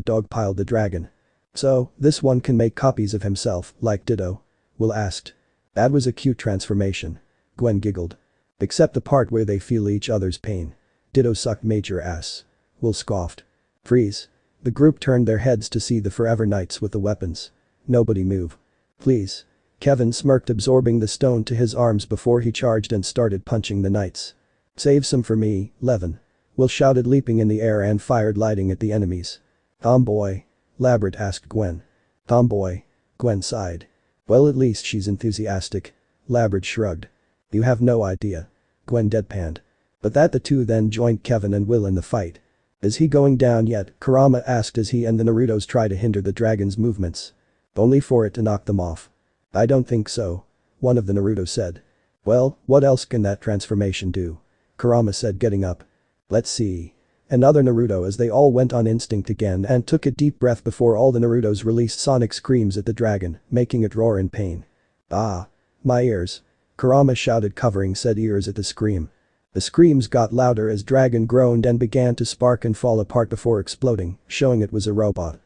dogpiled the dragon. So, this one can make copies of himself, like Ditto? Will asked. That was a cute transformation. Gwen giggled. Except the part where they feel each other's pain. Ditto sucked major ass. Will scoffed. Freeze. The group turned their heads to see the Forever Knights with the weapons. Nobody move. Please. Kevin smirked, absorbing the stone to his arms before he charged and started punching the knights. Save some for me, Levin. Will shouted, leaping in the air and fired, lighting at the enemies. Tomboy? Labrid asked Gwen. Tomboy. Gwen sighed. Well, at least she's enthusiastic. Labrid shrugged. You have no idea. Gwen deadpanned. But that the two then joined Kevin and Will in the fight. Is he going down yet? Kurama asked as he and the Narutos try to hinder the dragon's movements. Only for it to knock them off. I don't think so. One of the Naruto said. Well, what else can that transformation do? Kurama said, getting up. Let's see. Another Naruto, as they all went on instinct again and took a deep breath before all the Narutos released sonic screams at the dragon, making it roar in pain. Ah. My ears. Kurama shouted, covering said ears at the scream. The screams got louder as Dragon groaned and began to spark and fall apart before exploding, showing it was a robot.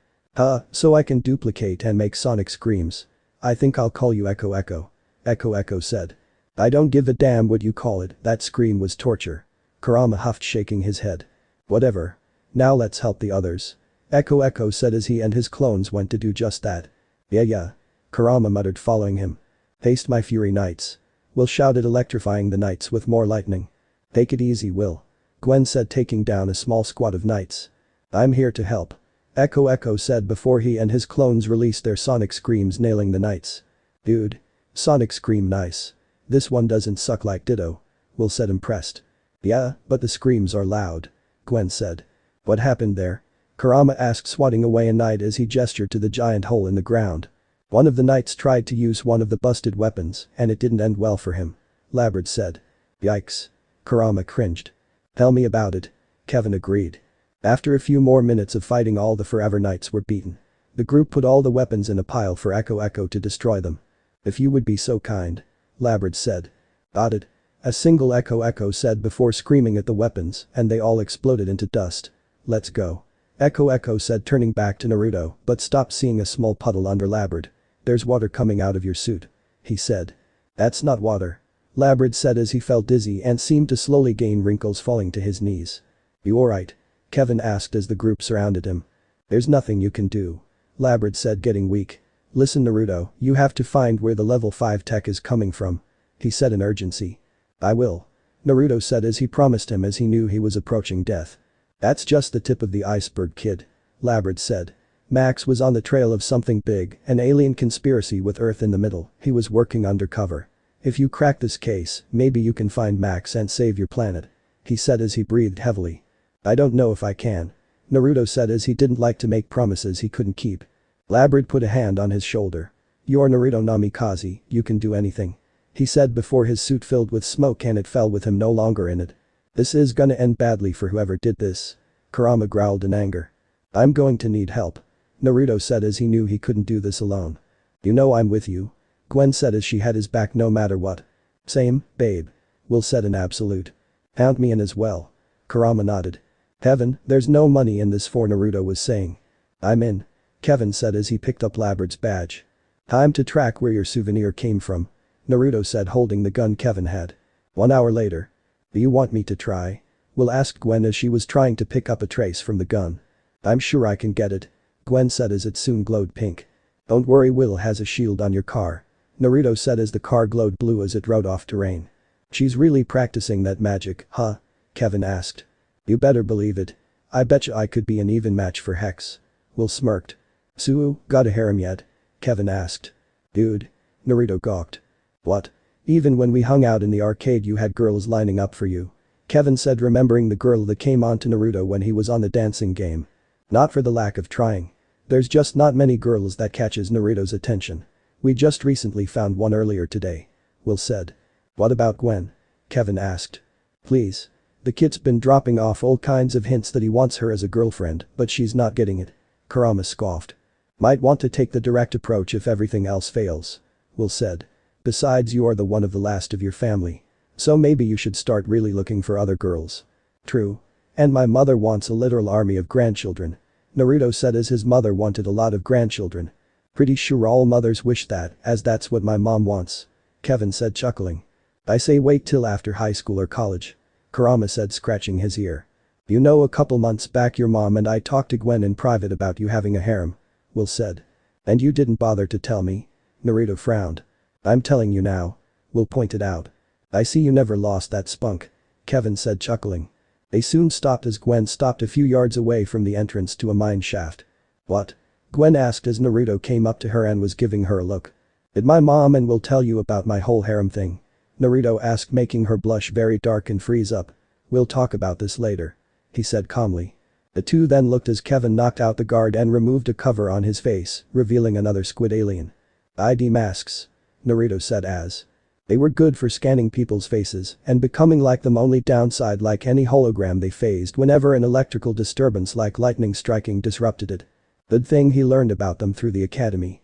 So I can duplicate and make sonic screams. I think I'll call you Echo Echo. Echo Echo said. I don't give a damn what you call it, that scream was torture. Kurama huffed, shaking his head. Whatever. Now let's help the others. Echo Echo said as he and his clones went to do just that. Yeah. Kurama muttered, following him. Haste my fury knights. Will shouted, electrifying the knights with more lightning. Take it easy, Will. Gwen said, taking down a small squad of knights. I'm here to help. Echo Echo said before he and his clones released their sonic screams, nailing the knights. Dude. Sonic scream nice. This one doesn't suck like Ditto. Will said, impressed. Yeah, but the screams are loud. Gwen said. What happened there? Kurama asked, swatting away a knight as he gestured to the giant hole in the ground. One of the knights tried to use one of the busted weapons and it didn't end well for him. Labrad said. Yikes. Kurama cringed. Tell me about it. Kevin agreed. After a few more minutes of fighting, all the Forever Knights were beaten. The group put all the weapons in a pile for Echo Echo to destroy them. If you would be so kind. Labrad said. Got it. A single Echo Echo said before screaming at the weapons, and they all exploded into dust. Let's go. Echo Echo said, turning back to Naruto, but stopped seeing a small puddle under Labrad. There's water coming out of your suit. He said. That's not water. Labrad said as he felt dizzy and seemed to slowly gain wrinkles, falling to his knees. You alright? Kevin asked as the group surrounded him. There's nothing you can do. Labrad said, getting weak. Listen, Naruto, you have to find where the level 5 tech is coming from. He said in urgency. I will. Naruto said as he promised him, as he knew he was approaching death. That's just the tip of the iceberg, kid. Labrad said. Max was on the trail of something big, an alien conspiracy with Earth in the middle. He was working undercover. If you crack this case, maybe you can find Max and save your planet. He said as he breathed heavily. I don't know if I can. Naruto said as he didn't like to make promises he couldn't keep. Labrad put a hand on his shoulder. You're Naruto Namikaze, you can do anything. He said before his suit filled with smoke and it fell with him no longer in it. This is gonna end badly for whoever did this. Kurama growled in anger. I'm going to need help. Naruto said as he knew he couldn't do this alone. You know I'm with you. Gwen said as she had his back no matter what. Same, babe. Will said in absolute. Count me in as well. Kurama nodded. Heaven, there's no money in this for, Naruto was saying. I'm in. Kevin said as he picked up Labrad's badge. Time to track where your souvenir came from. Naruto said, holding the gun Kevin had. 1 hour later. Do you want me to try? Will asked Gwen as she was trying to pick up a trace from the gun. I'm sure I can get it. Gwen said as it soon glowed pink. Don't worry, Will has a shield on your car. Naruto said as the car glowed blue as it rode off terrain. She's really practicing that magic, huh? Kevin asked. You better believe it. I betcha I could be an even match for Hex. Will smirked. Suo, got a harem yet? Kevin asked. Dude. Naruto gawked. What? Even when we hung out in the arcade you had girls lining up for you. Kevin said, remembering the girl that came on to Naruto when he was on the dancing game. Not for the lack of trying. There's just not many girls that catches Naruto's attention. We just recently found one earlier today. Will said. What about Gwen? Kevin asked. Please. The kid's been dropping off all kinds of hints that he wants her as a girlfriend, but she's not getting it. Kurama scoffed. Might want to take the direct approach if everything else fails. Will said. Besides, you are the one of the last of your family. So maybe you should start really looking for other girls. True. And my mother wants a literal army of grandchildren. Naruto said as his mother wanted a lot of grandchildren. Pretty sure all mothers wish that, as that's what my mom wants. Kevin said, chuckling. I say wait till after high school or college. Kurama said, scratching his ear. You know, a couple months back your mom and I talked to Gwen in private about you having a harem. Will said. And you didn't bother to tell me? Naruto frowned. I'm telling you now. Will pointed out. I see you never lost that spunk. Kevin said, chuckling. They soon stopped as Gwen stopped a few yards away from the entrance to a mine shaft. What? Gwen asked as Naruto came up to her and was giving her a look. Did my mom and Will tell you about my whole harem thing? Naruto asked, making her blush very dark and freeze up. We'll talk about this later. He said calmly. The two then looked as Kevin knocked out the guard and removed a cover on his face, revealing another squid alien. ID masks. Naruto said as. They were good for scanning people's faces and becoming like them, only downside like any hologram they phased whenever an electrical disturbance like lightning striking disrupted it. Good thing he learned about them through the academy.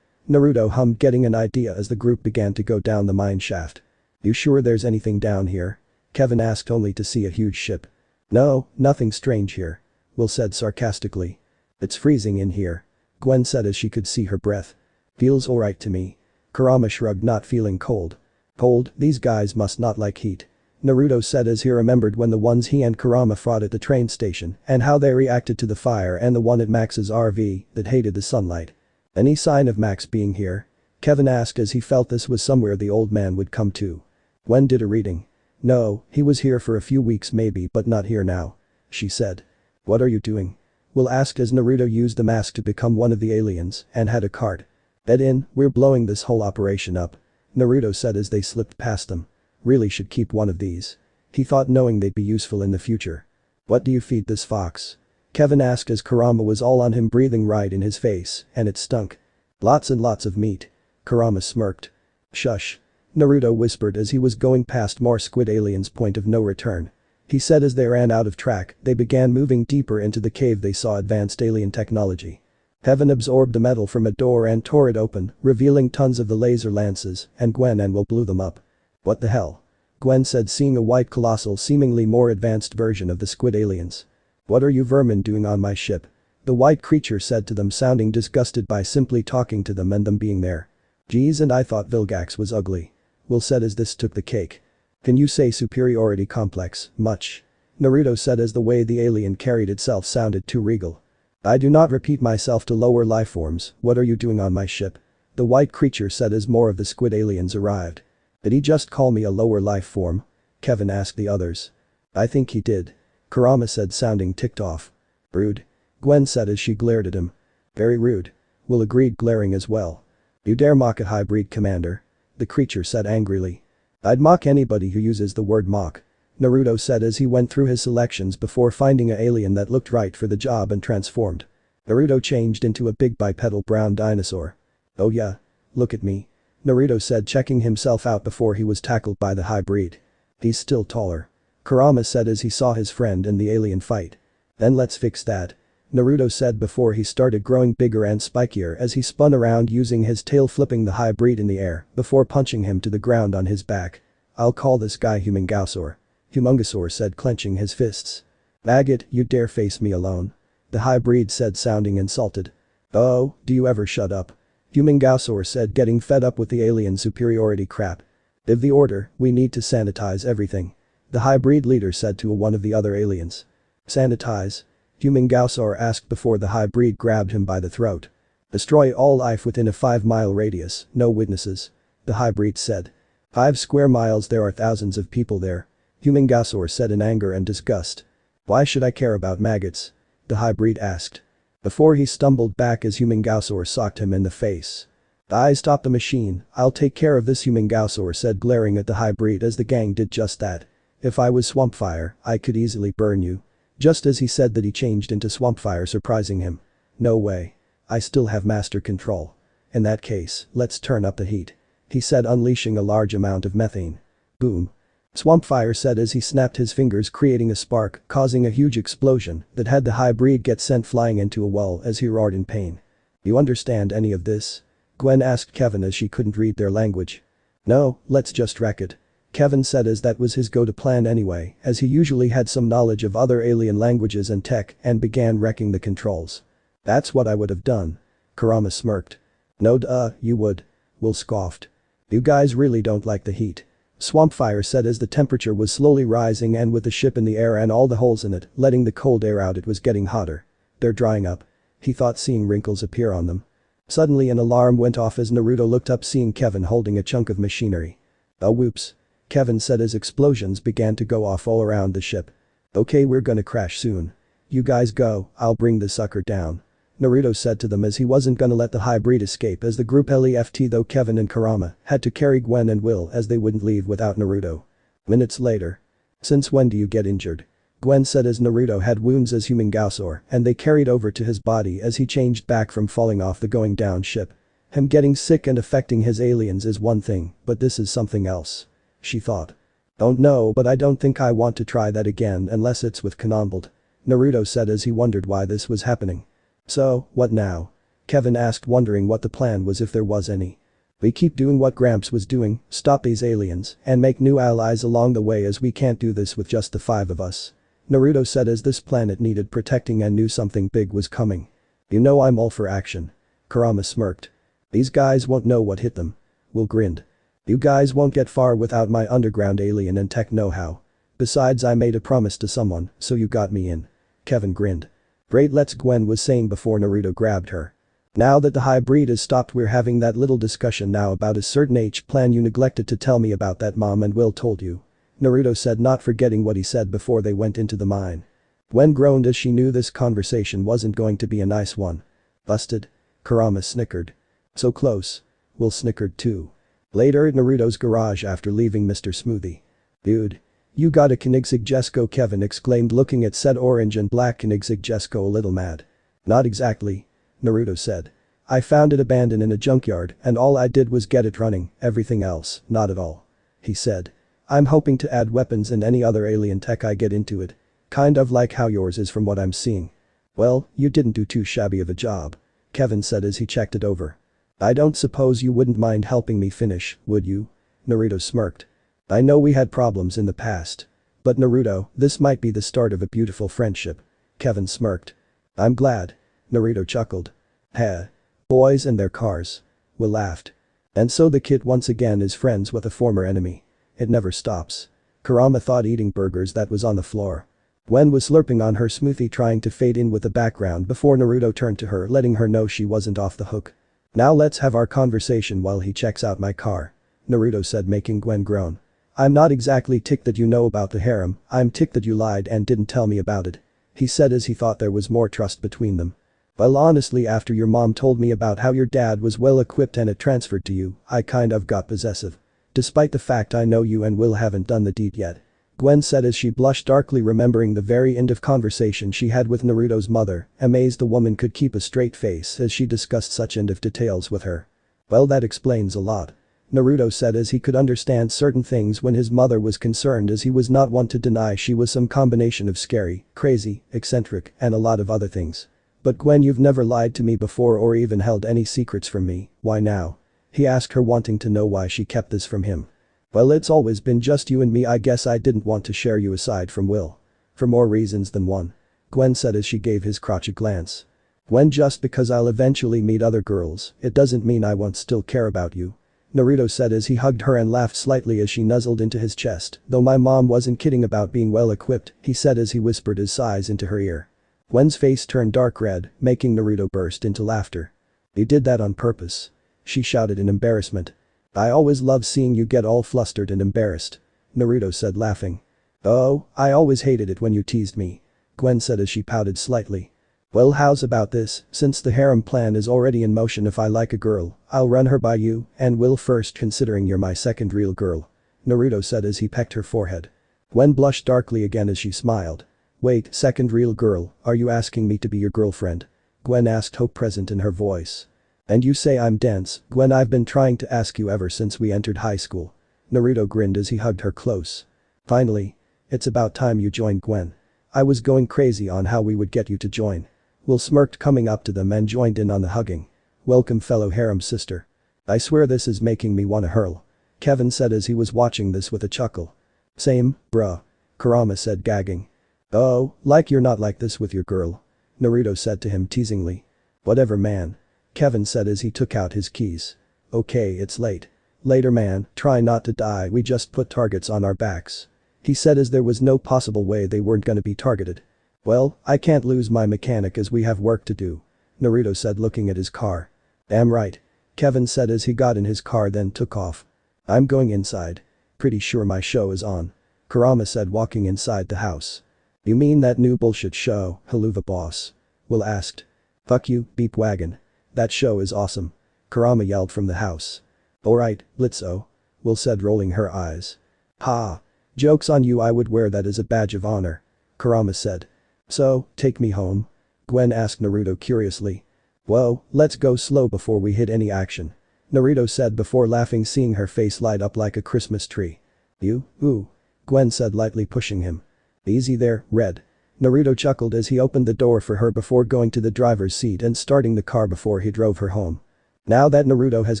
Naruto hummed, getting an idea as the group began to go down the mine shaft. You sure there's anything down here? Kevin asked only to see a huge ship. No, nothing strange here. Will said sarcastically. It's freezing in here. Gwen said as she could see her breath. Feels alright to me. Kurama shrugged, not feeling cold. Cold, these guys must not like heat. Naruto said as he remembered when the ones he and Kurama fought at the train station and how they reacted to the fire, and the one at Max's RV that hated the sunlight. Any sign of Max being here? Kevin asked as he felt this was somewhere the old man would come to. Gwen did a reading. No, he was here for a few weeks maybe, but not here now. She said. What are you doing? Will asked as Naruto used the mask to become one of the aliens and had a card. Bed in, we're blowing this whole operation up. Naruto said as they slipped past them. Really should keep one of these. He thought, knowing they'd be useful in the future. What do you feed this fox? Kevin asked as Kurama was all on him, breathing right in his face, and it stunk. Lots and lots of meat. Kurama smirked. Shush. Naruto whispered as he was going past more squid aliens' point of no return. He said as they ran out of track, they began moving deeper into the cave. They saw advanced alien technology. Heaven absorbed the metal from a door and tore it open, revealing tons of the laser lances, and Gwen and Will blew them up. What the hell? Gwen said, seeing a white colossal, seemingly more advanced version of the squid aliens. What are you vermin doing on my ship? The white creature said to them, sounding disgusted by simply talking to them and them being there. Geez, and I thought Vilgax was ugly. Will said as this took the cake. Can you say superiority complex, much? Naruto said as the way the alien carried itself sounded too regal. I do not repeat myself to lower lifeforms. What are you doing on my ship? The white creature said as more of the squid aliens arrived. Did he just call me a lower life form? Kevin asked the others. I think he did. Kurama said, sounding ticked off. Rude. Gwen said as she glared at him. Very rude. Will agreed, glaring as well. You dare mock a Highbreed commander? The creature said angrily. I'd mock anybody who uses the word mock. Naruto said as he went through his selections before finding an alien that looked right for the job and transformed. Naruto changed into a big bipedal brown dinosaur. Oh yeah? Look at me. Naruto said, checking himself out before he was tackled by the Highbreed. He's still taller. Kurama said as he saw his friend in the alien fight. Then let's fix that. Naruto said before he started growing bigger and spikier as he spun around, using his tail, flipping the Highbreed in the air before punching him to the ground on his back. I'll call this guy Humongosaur. Humongosaur said, clenching his fists. Maggot, you dare face me alone? The Highbreed said, sounding insulted. Oh, do you ever shut up? Humongosaur said, getting fed up with the alien superiority crap. Give the order, we need to sanitize everything. The Highbreed leader said to one of the other aliens. Sanitize? Humongosaur asked before the Highbreed grabbed him by the throat. Destroy all life within a 5-mile radius, no witnesses. The Highbreed said. 5 square miles, there are thousands of people there. Humongosaur said in anger and disgust. Why should I care about maggots? The Highbreed asked. Before he stumbled back as Humongosaur socked him in the face. I stop the machine, I'll take care of this, Humongosaur said, glaring at the Highbreed as the gang did just that. If I was Swampfire, I could easily burn you. Just as he said that, he changed into Swampfire, surprising him. No way. I still have master control. In that case, let's turn up the heat. He said, unleashing a large amount of methane. Boom. Swampfire said as he snapped his fingers, creating a spark, causing a huge explosion that had the Highbreed get sent flying into a wall as he roared in pain. You understand any of this? Gwen asked Kevin as she couldn't read their language. No, let's just wreck it. Kevin said as that was his go-to plan anyway, as he usually had some knowledge of other alien languages and tech, and began wrecking the controls. That's what I would have done. Kurama smirked. No duh, you would. Will scoffed. You guys really don't like the heat. Swampfire said as the temperature was slowly rising, and with the ship in the air and all the holes in it letting the cold air out, it was getting hotter. They're drying up. He thought, seeing wrinkles appear on them. Suddenly an alarm went off as Naruto looked up, seeing Kevin holding a chunk of machinery. Oh whoops. Kevin said as explosions began to go off all around the ship. Okay, we're gonna crash soon. You guys go, I'll bring the sucker down. Naruto said to them as he wasn't gonna let the Highbreed escape as the group left, though Kevin and Kurama had to carry Gwen and Will as they wouldn't leave without Naruto. Minutes later. Since when do you get injured? Gwen said as Naruto had wounds as Humongosaur, and they carried over to his body as he changed back from falling off the going down ship. Him getting sick and affecting his aliens is one thing, but this is something else. She thought. Don't know, but I don't think I want to try that again unless it's with Kanonbald. Naruto said as he wondered why this was happening. So, what now? Kevin asked, wondering what the plan was if there was any. We keep doing what Gramps was doing, stop these aliens, and make new allies along the way as we can't do this with just the 5 of us. Naruto said as this planet needed protecting and knew something big was coming. You know I'm all for action. Kurama smirked. These guys won't know what hit them. Will grinned. You guys won't get far without my underground alien and tech know-how. Besides I made a promise to someone, so you got me in. Kevin grinned. Great, let's Gwen was saying before Naruto grabbed her. Now that the hybrid is stopped, we're having that little discussion now about a certain H plan you neglected to tell me about that Mom and Will told you. Naruto said, not forgetting what he said before they went into the mine. Gwen groaned as she knew this conversation wasn't going to be a nice one. Busted? Kurama snickered. So close. Will snickered too. Later at Naruto's garage after leaving Mr. Smoothie. Dude. You got a Koenigsegg Jesko, Kevin exclaimed looking at said orange and black Koenigsegg Jesko a little mad. Not exactly. Naruto said. I found it abandoned in a junkyard and all I did was get it running, everything else, not at all. He said. I'm hoping to add weapons and any other alien tech I get into it. Kind of like how yours is from what I'm seeing. Well, you didn't do too shabby of a job. Kevin said as he checked it over. I don't suppose you wouldn't mind helping me finish, would you? Naruto smirked. I know we had problems in the past. But Naruto, this might be the start of a beautiful friendship. Kevin smirked. I'm glad. Naruto chuckled. Heh. Boys and their cars. Will laughed. And so the kid once again is friends with a former enemy. It never stops. Kurama thought eating burgers that was on the floor. Gwen was slurping on her smoothie trying to fade in with the background before Naruto turned to her letting her know she wasn't off the hook. Now let's have our conversation while he checks out my car. Naruto said making Gwen groan. I'm not exactly ticked that you know about the harem, I'm ticked that you lied and didn't tell me about it. He said as he thought there was more trust between them. Well honestly after your mom told me about how your dad was well equipped and it transferred to you, I kind of got possessive. Despite the fact I know you and Will haven't done the deed yet. Gwen said as she blushed darkly remembering the very end of conversation she had with Naruto's mother, amazed the woman could keep a straight face as she discussed such end of details with her. Well that explains a lot. Naruto said as he could understand certain things when his mother was concerned as he was not one to deny she was some combination of scary, crazy, eccentric, and a lot of other things. But Gwen, you've never lied to me before or even held any secrets from me, why now? He asked her wanting to know why she kept this from him. Well it's always been just you and me, I guess I didn't want to share you aside from Will. For more reasons than one. Gwen said as she gave his crotch a glance. Gwen, just because I'll eventually meet other girls, it doesn't mean I won't still care about you. Naruto said as he hugged her and laughed slightly as she nuzzled into his chest, though my mom wasn't kidding about being well equipped, he said as he whispered his sighs into her ear. Gwen's face turned dark red, making Naruto burst into laughter. You did that on purpose. She shouted in embarrassment. I always love seeing you get all flustered and embarrassed. Naruto said laughing. Oh, I always hated it when you teased me. Gwen said as she pouted slightly. Well how's about this, since the harem plan is already in motion, if I like a girl, I'll run her by you and Will first considering you're my second real girl. Naruto said as he pecked her forehead. Gwen blushed darkly again as she smiled. Wait, second real girl, are you asking me to be your girlfriend? Gwen asked, hope present in her voice. And you say I'm dense, Gwen, I've been trying to ask you ever since we entered high school. Naruto grinned as he hugged her close. Finally. It's about time you joined, Gwen. I was going crazy on how we would get you to join. Will smirked coming up to them and joined in on the hugging. Welcome fellow harem sister. I swear this is making me wanna hurl. Kevin said as he was watching this with a chuckle. Same, bruh. Kurama said gagging. Oh, like you're not like this with your girl. Naruto said to him teasingly. Whatever man. Kevin said as he took out his keys. Okay, it's late. Later man, try not to die, we just put targets on our backs. He said as there was no possible way they weren't gonna be targeted. Well, I can't lose my mechanic as we have work to do. Naruto said looking at his car. Damn right. Kevin said as he got in his car then took off. I'm going inside. Pretty sure my show is on. Kurama said walking inside the house. You mean that new bullshit show, Haluva boss? Will asked. Fuck you, beep wagon. That show is awesome. Kurama yelled from the house. Alright, Blitzo. Will said rolling her eyes. Ha. Joke's on you, I would wear that as a badge of honor. Kurama said. So, take me home? Gwen asked Naruto curiously. Whoa, let's go slow before we hit any action. Naruto said before laughing seeing her face light up like a Christmas tree. You, ooh. Gwen said lightly pushing him. Easy there, Red. Naruto chuckled as he opened the door for her before going to the driver's seat and starting the car before he drove her home. Now that Naruto has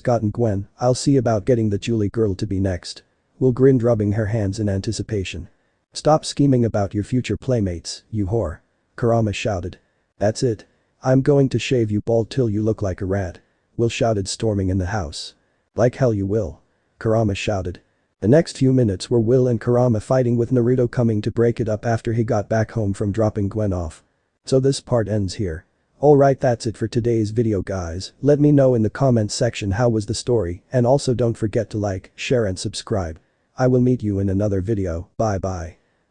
gotten Gwen, I'll see about getting the Julie girl to be next. Will grinned, rubbing her hands in anticipation. Stop scheming about your future playmates, you whore. Kurama shouted. That's it. I'm going to shave you bald till you look like a rat. Will shouted, storming in the house. Like hell you will. Kurama shouted. The next few minutes were Will and Kurama fighting, with Naruto coming to break it up after he got back home from dropping Gwen off. So this part ends here. Alright, that's it for today's video guys. Let me know in the comments section how was the story, and also don't forget to like, share and subscribe. I will meet you in another video. Bye bye.